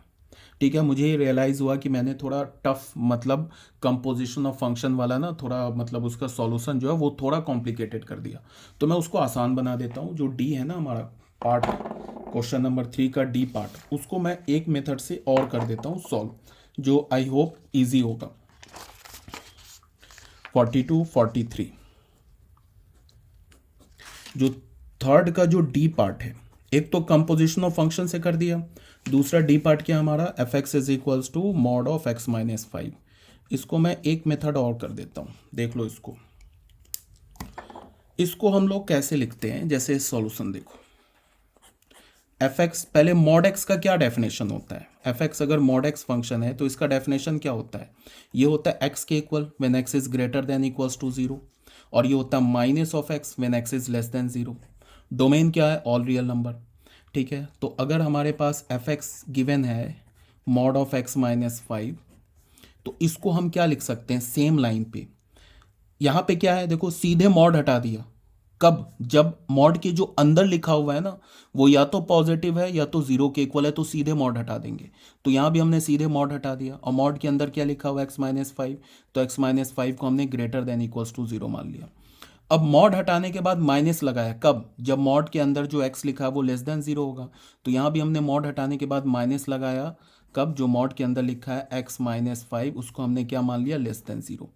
ठीक है, मुझे रियलाइज़ हुआ कि मैंने थोड़ा टफ, मतलब कंपोजिशन ऑफ फंक्शन वाला ना, थोड़ा मतलब उसका सॉल्यूशन जो है वो थोड़ा कॉम्प्लिकेटेड कर दिया, तो मैं उसको आसान बना देता हूँ। जो डी है ना हमारा पार्ट, क्वेश्चन नंबर 3 का डी पार्ट, उसको मैं एक मेथड से और कर देता हूँ सॉल्व, जो आई होप इजी होगा। 42 43 जो थर्ड का जो डी पार्ट है, एक तो कंपोजिशन ऑफ फंक्शन से कर दिया, दूसरा डी पार्ट क्या हमारा, f x is equals to mod of x minus 5। इसको मैं एक मेथड और कर देता हूँ, देख लो इसको हम लोग कैसे लिखते हैं। जैसे सॉल्यूशन देखो, एफ एक्स, पहले मॉड एक्स का क्या डेफिनेशन होता है, एफ एक्स अगर मॉड एक्स फंक्शन है तो इसका डेफिनेशन क्या होता है, ये होता है एक्स के equal when x is greater than equals to 0, और ये होता है minus of x when x is less than 0। Domain क्या है, ऑल रियल नंबर। ठीक है, तो अगर हमारे पास एफ एक्स गिवन है मॉड ऑफ एक्स माइनस 5, तो इसको हम क्या लिख सकते हैं, सेम लाइन पे, यहाँ पे क्या है देखो, सीधे मॉड हटा दिया, कब, जब मॉड के जो अंदर लिखा हुआ है ना वो या तो पॉजिटिव है या तो 0 के इक्वल है, तो सीधे मॉड हटा देंगे। तो यहाँ भी हमने सीधे मॉड हटा दिया, और मॉड के अंदर क्या लिखा हुआ है, एक्स माइनस 5, तो एक्स माइनस 5 को हमने ग्रेटर देन इक्वल्स टू 0 मान लिया। अब मॉड हटाने के बाद माइनस लगाया, कब, जब मॉड के अंदर जो एक्स लिखा है वो लेस देन 0 होगा, तो यहाँ भी हमने मॉड हटाने के बाद माइनस लगाया, कब, जो मॉड के अंदर लिखा है एक्स माइनस 5 उसको हमने क्या मान लिया, लेस देन 0।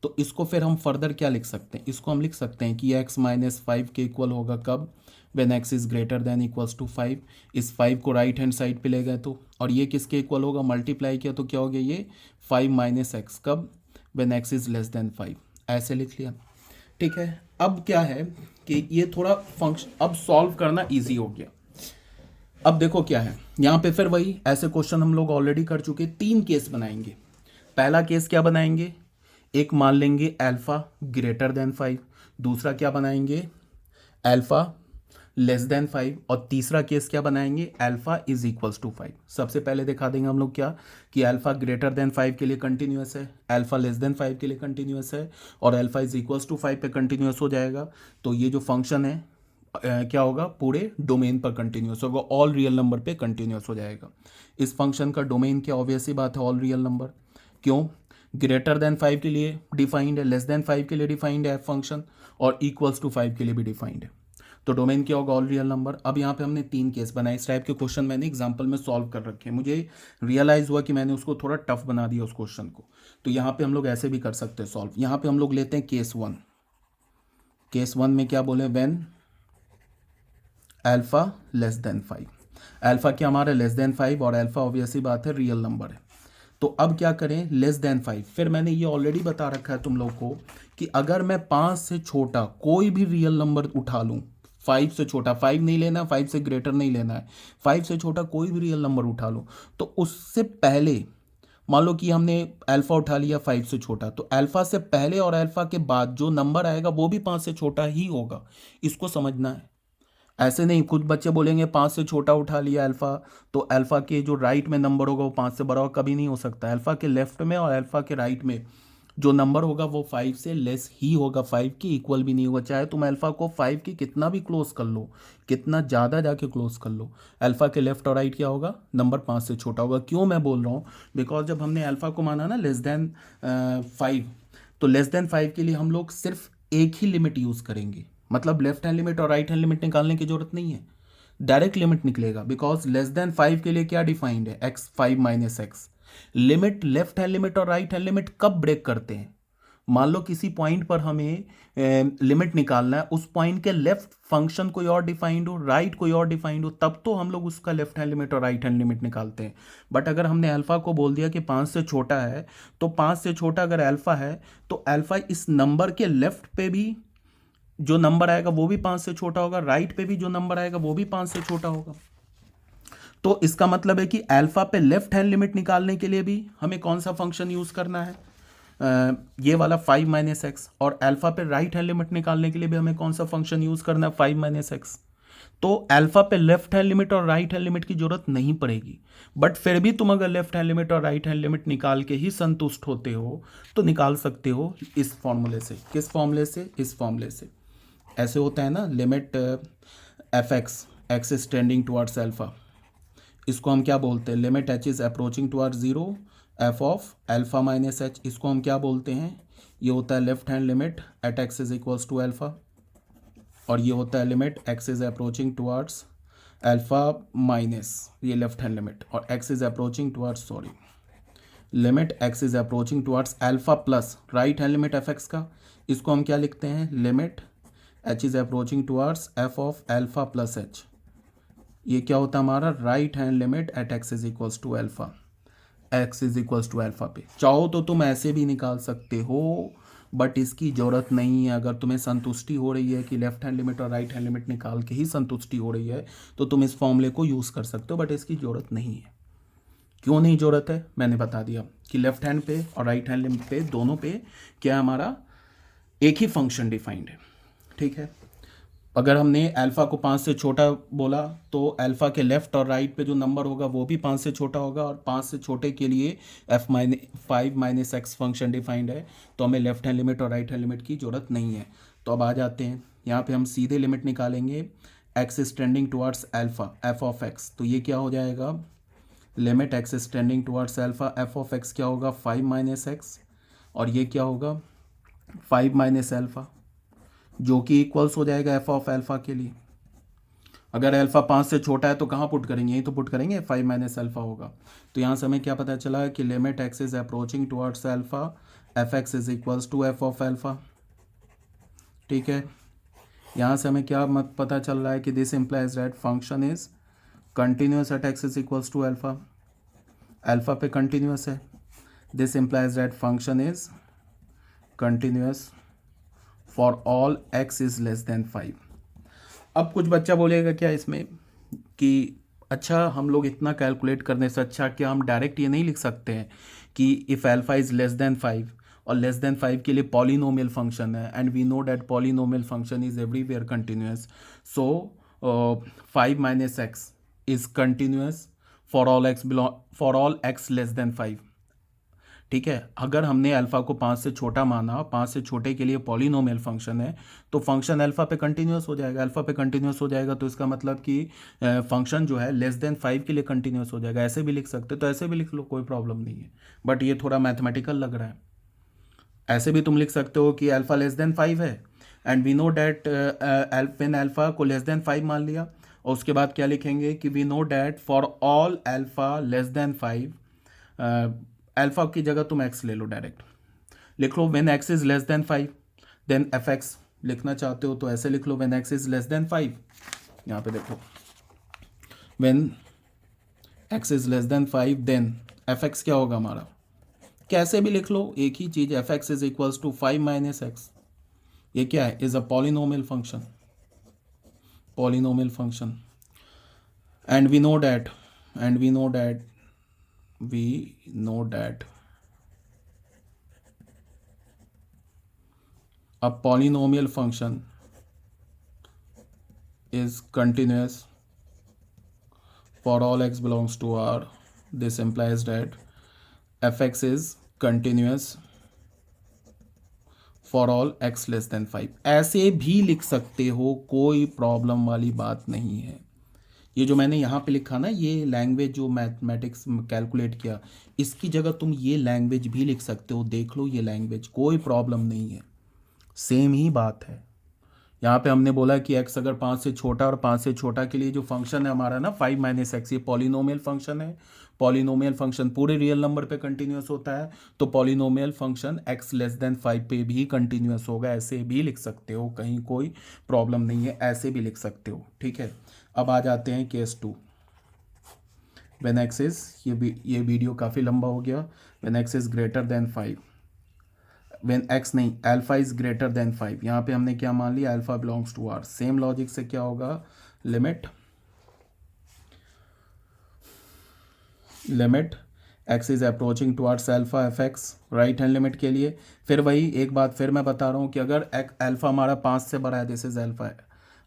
तो इसको फिर हम फर्दर क्या लिख सकते हैं, इसको हम लिख सकते हैं कि x माइनस 5 के इक्वल होगा कब, when x is greater than equals to 5। इस 5 को राइट हैंड साइड पे ले गए तो, और ये किसके इक्वल होगा, मल्टीप्लाई किया तो क्या हो गया ये 5 माइनस एक्स, कब, when x is less than 5। ऐसे लिख लिया। ठीक है, अब क्या है कि ये थोड़ा फंक्शन अब सॉल्व करना ईजी हो गया। अब देखो क्या है यहाँ पे, फिर वही ऐसे क्वेश्चन हम लोग ऑलरेडी कर चुके, 3 केस बनाएंगे। पहला केस क्या बनाएंगे, एक मान लेंगे अल्फा ग्रेटर देन 5, दूसरा क्या बनाएंगे अल्फा लेस देन 5, और तीसरा केस क्या बनाएंगे अल्फा इज इक्वल्स टू 5। सबसे पहले दिखा देंगे हम लोग क्या कि अल्फा ग्रेटर देन 5 के लिए कंटिन्यूअस है, अल्फा लेस देन 5 के लिए कंटिन्यूअस है, और अल्फा इज इक्वल्स टू 5 पे कंटिन्यूअस हो जाएगा। तो ये जो फंक्शन है क्या होगा, पूरे डोमेन पर कंटिन्यूअस होगा, ऑल रियल नंबर पे कंटिन्यूअस हो जाएगा। इस फंक्शन का डोमेन क्या, ऑब्वियस सी बात है ऑल रियल नंबर। क्यों, ग्रेटर देन 5 के लिए डिफाइंड है, लेस देन 5 के लिए डिफाइंड है फंक्शन, और इक्वल्स टू 5 के लिए भी डिफाइंड है। तो डोमेन क्या होगा, ऑल रियल नंबर। अब यहाँ पे हमने 3 केस बनाए, इस टाइप के क्वेश्चन मैंने एग्जाम्पल में सॉल्व कर रखे हैं। मुझे रियलाइज हुआ कि मैंने उसको थोड़ा टफ बना दिया उस क्वेश्चन को, तो यहाँ पे हम लोग ऐसे भी कर सकते हैं सॉल्व। यहाँ पे हम लोग लेते हैं केस 1। केस 1 में क्या बोले, when alpha less than 5। Alpha क्या हमारा लेस देन 5, और अल्फा ऑब्वियसली बात है रियल नंबर है। तो अब क्या करें, लेस देन 5। फिर मैंने ये ऑलरेडी बता रखा है तुम लोग को कि अगर मैं 5 से छोटा कोई भी रियल नंबर उठा लूँ, 5 से छोटा, 5 नहीं लेना, 5 से ग्रेटर नहीं लेना है, 5 से छोटा कोई भी रियल नंबर उठा लूँ, तो उससे पहले मान लो कि हमने अल्फा उठा लिया 5 से छोटा, तो अल्फा से पहले और अल्फा के बाद जो नंबर आएगा वो भी 5 से छोटा ही होगा। इसको समझना है। ऐसे नहीं, कुछ बच्चे बोलेंगे 5 से छोटा उठा लिया अल्फा, तो अल्फा के जो राइट में नंबर होगा वो 5 से बड़ा होगा, कभी नहीं हो सकता। अल्फा के लेफ्ट में और अल्फा के राइट में जो नंबर होगा वो 5 से लेस ही होगा, 5 की इक्वल भी नहीं होगा। चाहे तुम अल्फा को 5 की कितना भी क्लोज कर लो, कितना ज़्यादा जाके क्लोज कर लो, अल्फा के लेफ्ट और राइट क्या होगा, नंबर 5 से छोटा होगा। क्यों मैं बोल रहा हूँ, बिकॉज जब हमने अल्फा को माना ना लेस देन 5, तो लेस देन 5 के लिए हम लोग सिर्फ एक ही लिमिट यूज़ करेंगे, मतलब लेफ्ट हैंड लिमिट और राइट हैंड लिमिट निकालने की जरूरत नहीं है, डायरेक्ट लिमिट निकलेगा। बिकॉज लेस देन 5 के लिए क्या डिफाइंड है, x 5 minus x. Limit left hand limit और राइट हैंड लिमिट कब ब्रेक करते हैं, मान लो किसी पॉइंट पर हमें लिमिट निकालना है, उस पॉइंट के लेफ्ट फंक्शन कोई और डिफाइंड हो, राइट कोई और डिफाइंड हो, तब तो हम लोग उसका लेफ्ट हैंड लिमिट और राइट हैंड लिमिट निकालते हैं। बट अगर हमने अल्फा को बोल दिया कि 5 से छोटा है, तो 5 से छोटा अगर अल्फा है, तो अल्फा इस नंबर के लेफ्ट पे भी जो नंबर आएगा वो भी 5 से छोटा होगा, राइट पे भी जो नंबर आएगा वो भी 5 से छोटा होगा। तो इसका मतलब है कि अल्फा पे लेफ्ट हैंड लिमिट निकालने के लिए भी हमें कौन सा फंक्शन यूज करना है, ये वाला 5 माइनस एक्स, और अल्फा पे राइट हैंड लिमिट निकालने के लिए भी हमें कौन सा फंक्शन यूज करना है, 5 माइनस एक्स। तो अल्फा पे लेफ्ट हैंड लिमिट और राइट हैंड लिमिट की जरूरत नहीं पड़ेगी। बट फिर भी तुम अगर लेफ्ट हैंड लिमिट और राइट हैंड लिमिट निकाल के ही संतुष्ट होते हो तो निकाल सकते हो इस फॉर्मूले से। किस फॉर्मूले से, इस फॉर्मूले से। ऐसे होता है ना, limit f x, x is tending towards alpha, इसको हम क्या बोलते हैं, limit h is approaching towards zero f of alpha minus h, इसको हम क्या बोलते हैं, ये होता है left hand limit at x is equals to alpha, और ये होता है limit x is approaching towards alpha minus, ये लेफ्ट हैंड लिमिट, और x is approaching towards, sorry, limit x is approaching towards alpha plus right hand limit f x का, इसको हम क्या लिखते हैं, limit h is approaching towards f of alpha plus h. ये क्या होता है हमारा right hand limit at x is equals to alpha, x is equals to alpha पे। चाहो तो तुम ऐसे भी निकाल सकते हो, बट इसकी ज़रूरत नहीं है। अगर तुम्हें संतुष्टि हो रही है कि लेफ्ट हैंड लिमिट और राइट हैंड लिमिट निकाल के ही संतुष्टि हो रही है, तो तुम इस फॉर्मूले को यूज़ कर सकते हो, बट इसकी ज़रूरत नहीं है। क्यों नहीं ज़रूरत है, मैंने बता दिया कि लेफ्ट हैंड पे और राइट हैंड लिमिट पे दोनों पे क्या हमारा एक ही फंक्शन डिफाइंड है। ठीक है, अगर हमने अल्फ़ा को 5 से छोटा बोला तो अल्फ़ा के लेफ्ट और राइट पे जो नंबर होगा वो भी 5 से छोटा होगा, और 5 से छोटे के लिए f5 minus x function defined है, तो हमें लेफ्ट हैंड लिमिट और राइट हैंड लिमिट की ज़रूरत नहीं है। तो अब आ जाते हैं यहाँ पे, हम सीधे लिमिट निकालेंगे, x is tending towards alpha F of x, तो ये क्या हो जाएगा, limit x is tending towards alpha F of x क्या होगा, 5 माइनस एक्स, और ये क्या होगा 5 माइनस अल्फ़ा, जो कि इक्वल्स हो जाएगा एफ ऑफ अल्फा के लिए। अगर अल्फा 5 से छोटा है तो कहाँ पुट करेंगे, यही तो पुट करेंगे, 5 माइनस अल्फा होगा। तो यहाँ से हमें क्या पता चला कि limit x is approaching towards alpha f x is equals to f of alpha. ठीक है, यहाँ से हमें क्या मत पता चल रहा है कि this implies that function is continuous at x is equals to alpha. Alpha पे कंटिन्यूस है, this implies that function is continuous for all x is less than 5। अब कुछ बच्चा बोलेगा क्या इसमें कि अच्छा हम लोग इतना कैलकुलेट करने से अच्छा क्या हम डायरेक्ट ये नहीं लिख सकते हैं कि if alpha is less than 5 और लेस देन 5 के लिए पॉलिनोमियल फंक्शन है and we know that polynomial function is everywhere continuous, so 5 minus x is continuous for all x less than 5। ठीक है, अगर हमने अल्फा को 5 से छोटा माना, 5 से छोटे के लिए पॉलिनोमियल फंक्शन है, तो फंक्शन अल्फा पे कंटिन्यूस हो जाएगा। अल्फा पे कंटिन्यूस हो जाएगा तो इसका मतलब कि फंक्शन जो है लेस देन 5 के लिए कंटिन्यूस हो जाएगा। ऐसे भी लिख सकते तो ऐसे भी लिख लो, कोई प्रॉब्लम नहीं है, बट ये थोड़ा मैथमेटिकल लग रहा है। ऐसे भी तुम लिख सकते हो कि अल्फा लेस देन 5 है and we know that when alpha को लेस देन 5 मान लिया, और उसके बाद क्या लिखेंगे कि we know that for all alpha less than 5, alpha की जगह तुम एक्स ले लो, डायरेक्ट लिख लो when x is less than 5 then f x. लिखना चाहते हो तो ऐसे लिख लो when x is less than 5। यहाँ पे देखो when x is less than 5 then f x क्या होगा हमारा, कैसे भी लिख लो एक ही चीज, f x is equals to 5 minus x. ये क्या है, is a polynomial function, polynomial function and we know that a polynomial function is continuous for all x belongs to R. This implies that fx is continuous for all x less than 5। ऐसे भी लिख सकते हो, कोई problem वाली बात नहीं है। ये जो मैंने यहाँ पे लिखा ना, ये लैंग्वेज जो मैथमेटिक्स कैलकुलेट किया, इसकी जगह तुम ये लैंग्वेज भी लिख सकते हो, देख लो ये लैंग्वेज, कोई प्रॉब्लम नहीं है, सेम ही बात है। यहाँ पे हमने बोला कि x अगर 5 से छोटा और 5 से छोटा के लिए जो फंक्शन है हमारा ना 5 माइनस एक्स, ये पॉलिनोमियल फंक्शन है। पॉलिनोमियल फंक्शन पूरे रियल नंबर पे कंटिन्यूस होता है, तो polynomial function x less than 5 पे भी कंटिन्यूस होगा। ऐसे भी लिख सकते हो, कहीं कोई प्रॉब्लम नहीं है, ऐसे भी लिख सकते हो। ठीक है, अब आ जाते हैं केस 2। व्हेन एक्स इज, ये वीडियो काफ़ी लंबा हो गया। When x is greater than 5, when x नहीं, अल्फा इज ग्रेटर देन 5, यहाँ पे हमने क्या मान लिया, alpha belongs to R. Same logic से क्या होगा, limit x is approaching towards alpha f x, right hand limit के लिए। फिर वही एक बात फिर मैं बता रहा हूँ कि अगर अल्फा हमारा 5 से बड़ा है, दिस इज अल्फा है,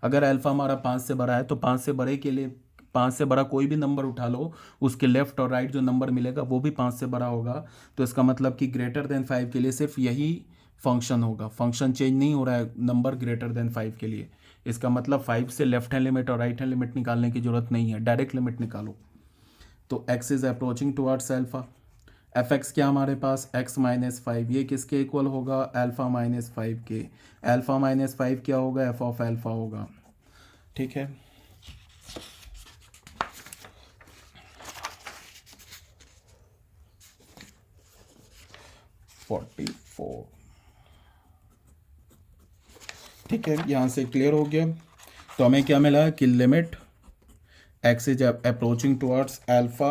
अगर अल्फा हमारा 5 से बड़ा है तो 5 से बड़े के लिए 5 से बड़ा कोई भी नंबर उठा लो, उसके लेफ्ट और राइट जो नंबर मिलेगा वो भी 5 से बड़ा होगा। तो इसका मतलब कि ग्रेटर देन 5 के लिए सिर्फ यही फंक्शन होगा, फंक्शन चेंज नहीं हो रहा है नंबर ग्रेटर देन 5 के लिए। इसका मतलब 5 से लेफ्ट हैंड लिमिट और राइट हैंड लिमिट निकालने की जरूरत नहीं है, डायरेक्ट लिमिट निकालो। तो x is approaching towards alpha, f x क्या हमारे पास x माइनस 5, ये किसके इक्वल होगा, अल्फा माइनस 5 के। अल्फा माइनस 5 क्या होगा, एफ ऑफ अल्फा होगा। ठीक है, ठीक है, यहाँ से क्लियर हो गया। तो हमें क्या मिला कि limit x is approaching towards alpha,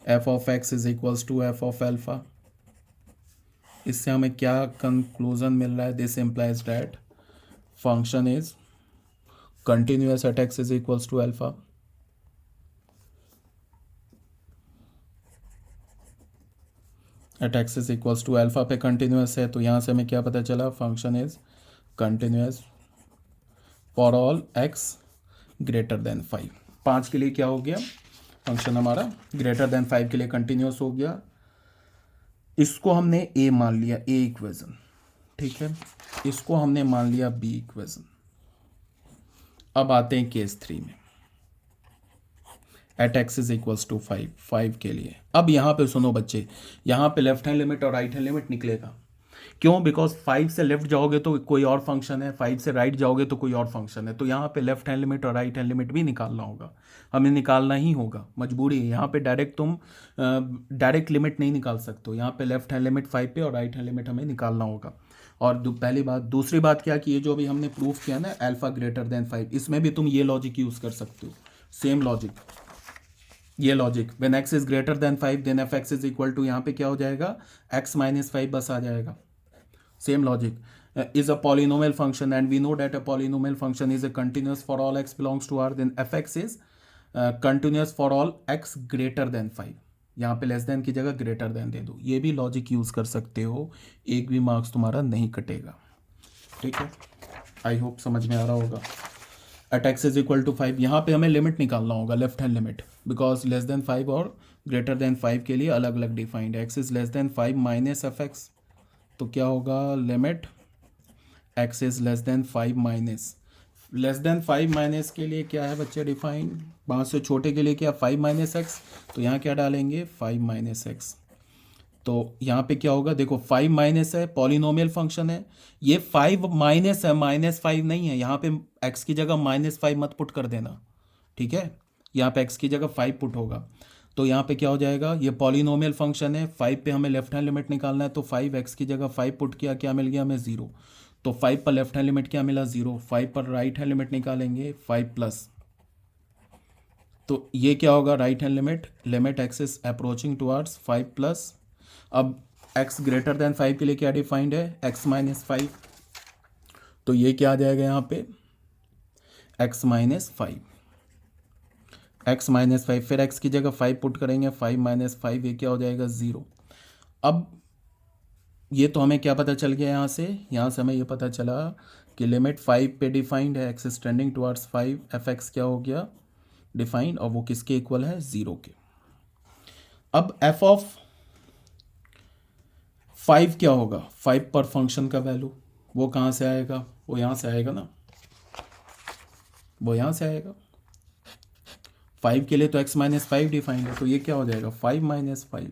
f of x is equals to f of alpha. इससे हमें क्या कंक्लूजन मिल रहा है, this implies that function is continuous at x is equals to alpha. At x is equals to alpha पे continuous है, तो यहाँ से हमें क्या पता चला, function is continuous for all x greater than 5। 5 के लिए क्या हो गया, फंक्शन हमारा ग्रेटर देन 5 के लिए कंटिन्यूअस हो गया। इसको हमने ए मान लिया, ए इक्वेशन। ठीक है, इसको हमने मान लिया बी इक्वेशन। अब आते हैं केस 3 में, at x is equals to 5 के लिए। अब यहाँ पे सुनो बच्चे, यहाँ पे लेफ्ट हैंड लिमिट और राइट हैंड लिमिट निकलेगा। क्यों? बिकॉज 5 से लेफ्ट जाओगे तो कोई और फंक्शन है, 5 से राइट जाओगे तो कोई और फंक्शन है, तो यहाँ पे लेफ्ट हैंड लिमिट और राइट हैंड लिमिट भी निकालना होगा, हमें निकालना ही होगा, मजबूरी है। यहाँ पे डायरेक्ट तुम डायरेक्ट लिमिट नहीं निकाल सकते हो, यहाँ पे लेफ्ट हैंड लिमिट 5 पे और राइट हैंड लिमिट हमें निकालना होगा। और पहली बात। दूसरी बात क्या कि ये जो अभी हमने प्रूफ किया ना अल्फा ग्रेटर देन 5, इसमें भी तुम ये लॉजिक यूज़ कर सकते हो, सेम लॉजिक, ये logic. When x is greater than 5 then f x is equal to, यहाँ पे क्या हो जाएगा, x माइनस 5 बस आ जाएगा। Same logic. Is a polynomial function and we know that a polynomial function is a continuous for all x belongs to R, then fx is continuous for all x greater than 5। यहाँ पे less than की जगह greater then they दो, ये भी logic use कर सकते हो, एक भी मार्क्स तुम्हारा नहीं कटेगा। ठीक है, आई होप समझ में आ रहा होगा। At x is equal to 5, यहाँ पे हमें लिमिट निकालना होगा, left hand limit, because less than 5 और ग्रेटर देन 5 के लिए अलग अलग डिफाइंड है। X is less than 5 minus F x, तो क्या होगा, limit x is less than 5 minus, less than 5 minus के लिए क्या है बच्चे डिफाइन, 5 से छोटे के लिए क्या, 5 माइनस एक्स, तो यहाँ क्या डालेंगे 5 माइनस एक्स। तो यहाँ पे क्या होगा, देखो 5 माइनस है, पॉलिनोमियल फंक्शन है, ये 5 माइनस है, माइनस 5 नहीं है, यहाँ पे x की जगह माइनस 5 मत पुट कर देना, ठीक है, यहाँ पे x की जगह 5 पुट होगा। तो यहाँ पे क्या हो जाएगा, ये पॉलिनोमियल फंक्शन है, 5 पे हमें लेफ्ट हैंड लिमिट निकालना है, तो 5x की जगह 5 पुट किया, क्या मिल गया हमें 0। तो 5 पर लेफ्ट हैंड लिमिट क्या मिला 0, 5 पर राइट हैंड लिमिट निकालेंगे 5 प्लस, तो ये क्या होगा right hand limit, limit x is approaching towards 5 plus. अब x ग्रेटर देन 5 के लिए क्या डिफाइंड है, x माइनस 5, तो ये क्या आ जाएगा यहाँ पे x माइनस 5, x माइनस 5, फिर x की जगह 5 पुट करेंगे, 5 माइनस 5, ये क्या हो जाएगा 0। अब ये तो हमें क्या पता चल गया यहाँ से हमें ये पता चला कि लिमिट 5 पे डिफाइंड है, x is tending towards 5, f x क्या हो गया डिफाइंड, और वो किसके इक्वल है 0 के। अब f ऑफ 5 क्या होगा, 5 पर फंक्शन का वैल्यू, वो कहाँ से आएगा, वो यहाँ से आएगा ना, वो यहाँ से आएगा। 5 के लिए तो x माइनस 5 डिफाइंड है, तो ये क्या हो जाएगा 5 माइनस 5,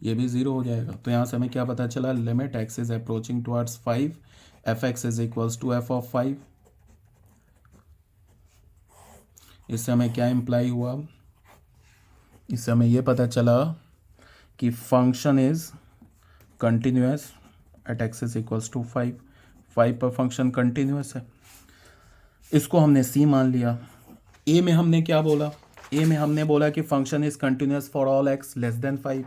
ये भी 0 हो जाएगा। तो यहाँ से हमें क्या पता चला, limit x is approaching towards 5, f x is equals to f of 5। इससे हमें क्या इम्प्लाई हुआ, इससे हमें ये पता चला कि function is continuous at x is equals to 5, 5 पर फंक्शन कंटिन्यूस है, इसको हमने c मान लिया। a में हमने क्या बोला, a में हमने बोला कि function is continuous for all x less than 5,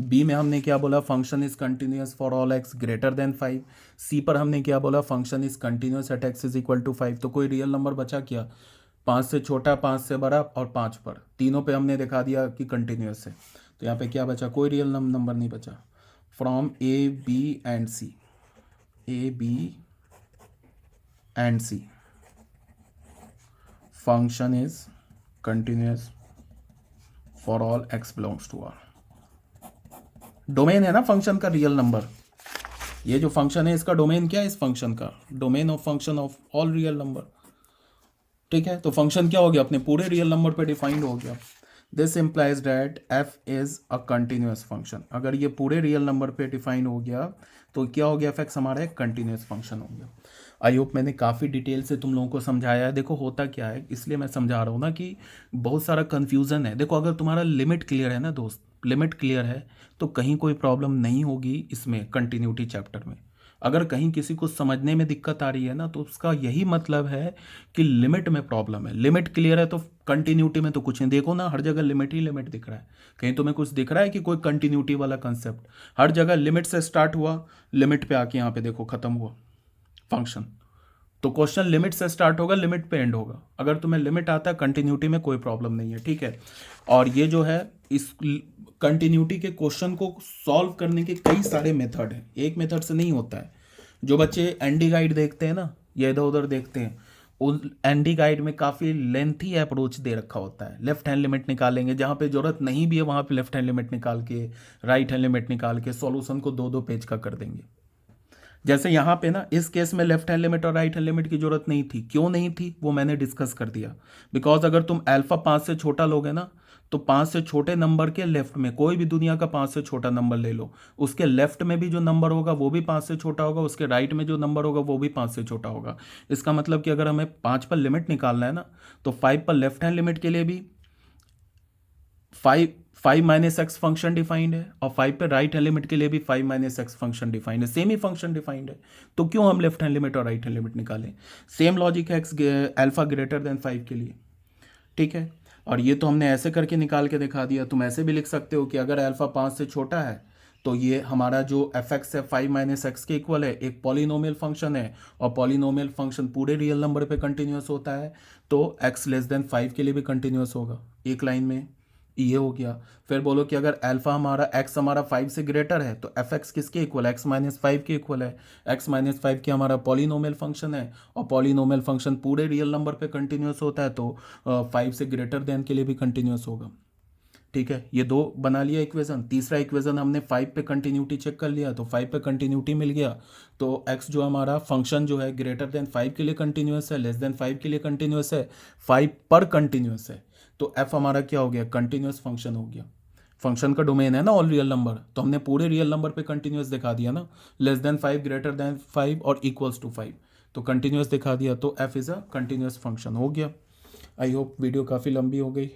b में हमने क्या बोला, function is continuous for all x greater than 5, c पर हमने क्या बोला, function is continuous at x is equal to 5। तो कोई रियल नंबर बचा क्या, 5 से छोटा, 5 से बड़ा और 5 पर, तीनों पे हमने दिखा दिया कि कंटिन्यूस है। तो यहाँ पे क्या बचा, कोई रियल नंबर नहीं बचा। From a b and c, a b and c function is continuous for all x belongs to R। Domain है ना फंक्शन का रियल नंबर, ये जो फंक्शन है इसका डोमेन क्या है, इस फंक्शन का domain of function of all real number. ठीक है, तो फंक्शन क्या हो गया, अपने पूरे रियल नंबर पे डिफाइंड हो गया। This implies that f is a continuous function. अगर ये पूरे रियल नंबर पे डिफाइंड हो गया तो क्या हो गया, f x हमारा एक कंटिन्यूस फंक्शन हो गया। आई होप मैंने काफ़ी डिटेल से तुम लोगों को समझाया है। देखो होता क्या है, इसलिए मैं समझा रहा हूँ ना कि बहुत सारा कन्फ्यूज़न है। देखो अगर तुम्हारा लिमिट क्लियर है ना दोस्त, लिमिट क्लियर है तो कहीं कोई प्रॉब्लम नहीं होगी इसमें कंटिन्यूटी चैप्टर में। अगर कहीं किसी को समझने में दिक्कत आ रही है ना तो उसका यही मतलब है कि लिमिट में प्रॉब्लम है। लिमिट क्लियर है तो कंटिन्यूटी में तो कुछ नहीं। देखो ना हर जगह लिमिट ही लिमिट दिख रहा है, कहीं तुम्हें कुछ दिख रहा है कि कोई कंटिन्यूटी वाला कंसेप्ट, हर जगह लिमिट से स्टार्ट हुआ, लिमिट पे आके यहाँ पे देखो खत्म हुआ फंक्शन। तो क्वेश्चन लिमिट से स्टार्ट होगा, लिमिट पे एंड होगा। अगर तुम्हें लिमिट आता है कंटिन्यूटी में कोई प्रॉब्लम नहीं है, ठीक है। और ये जो है इस कंटिन्यूटी के क्वेश्चन को सॉल्व करने के कई सारे मेथड हैं, एक मेथड से नहीं होता है। जो बच्चे एनडी गाइड देखते हैं ना या इधर उधर देखते हैं, उन एनडी गाइड में काफ़ी लेंथी अप्रोच दे रखा होता है। लेफ्ट हैंड लिमिट निकालेंगे, जहाँ पे जरूरत नहीं भी है वहाँ पे लेफ्ट हैंड लिमिट निकाल के, राइट हैंड लिमिट निकाल के सॉल्यूशन को 2-2 पेज का कर देंगे, जैसे यहाँ पे ना इस केस में लेफ्ट हैंड लिमिट और राइट हैंड लिमिट की जरूरत नहीं थी। क्यों नहीं थी वो मैंने डिस्कस कर दिया। बिकॉज अगर तुम अल्फा 5 से छोटा लोगे ना, तो 5 से छोटे नंबर के लेफ्ट में कोई भी दुनिया का 5 से छोटा नंबर ले लो, उसके लेफ्ट में भी जो नंबर होगा वो भी 5 से छोटा होगा, उसके राइट में जो नंबर होगा वो भी 5 से छोटा होगा। इसका मतलब कि अगर हमें 5 पर लिमिट निकालना है ना, तो 5 पर लेफ्ट हैंड लिमिट के लिए भी 5 माइनस एक्स फंक्शन डिफाइंड है, और 5 पे राइट हैंड लिमिट के लिए भी 5 माइनस एक्स फंक्शन डिफाइंड है, सेम ही फंक्शन डिफाइंड है। तो क्यों हम लेफ्ट हैंड लिमिट और राइट हैंड लिमिट निकालें। सेम लॉजिक है एक्स अल्फा ग्रेटर देन 5 के लिए। ठीक है, और ये तो हमने ऐसे करके निकाल के दिखा दिया। तुम ऐसे भी लिख सकते हो कि अगर अल्फा 5 से छोटा है तो ये हमारा जो एफ एक्स है 5 माइनस एक्स के इक्वल है, एक पॉलिनोमियल फंक्शन है, और पॉलिनोमियल फंक्शन पूरे रियल नंबर पे कंटिन्यूअस होता है, तो एक्स लेस देन 5 के लिए भी कंटिन्यूअस होगा। एक लाइन में ये हो गया। फिर बोलो कि अगर अल्फा हमारा एक्स हमारा 5 से ग्रेटर है तो एफ एक्स किसके इक्वल है, एक्स माइनस 5 के इक्वल है। एक्स माइनस 5 की हमारा पॉलिनोमियल फंक्शन है, और पॉलिनोमियल फंक्शन पूरे रियल नंबर पे कंटिन्यूअस होता है, तो 5 से ग्रेटर देन के लिए भी कंटिन्यूअस होगा। ठीक है, ये दो बना लिया इक्वेशन। तीसरा इक्वेशन हमने 5 पे कंटिन्यूटी चेक कर लिया, तो 5 पे कंटिन्यूटी मिल गया। तो एक्स जो हमारा फंक्शन जो है ग्रेटर देन 5 के लिए कंटिन्यूअस है, लेस देन 5 के लिए कंटिन्यूअस है, 5 पर कंटिन्यूअस है। तो एफ हमारा क्या हो गया, कंटिन्यूअस फंक्शन हो गया। फंक्शन का डोमेन है ना ऑल रियल नंबर, तो हमने पूरे रियल नंबर पे कंटिन्यूअस दिखा दिया ना, लेस देन 5 ग्रेटर देन 5 और इक्वल्स टू 5, तो कंटिन्यूअस दिखा दिया, तो F is a continuous function हो गया। आई होप वीडियो काफ़ी लंबी हो गई।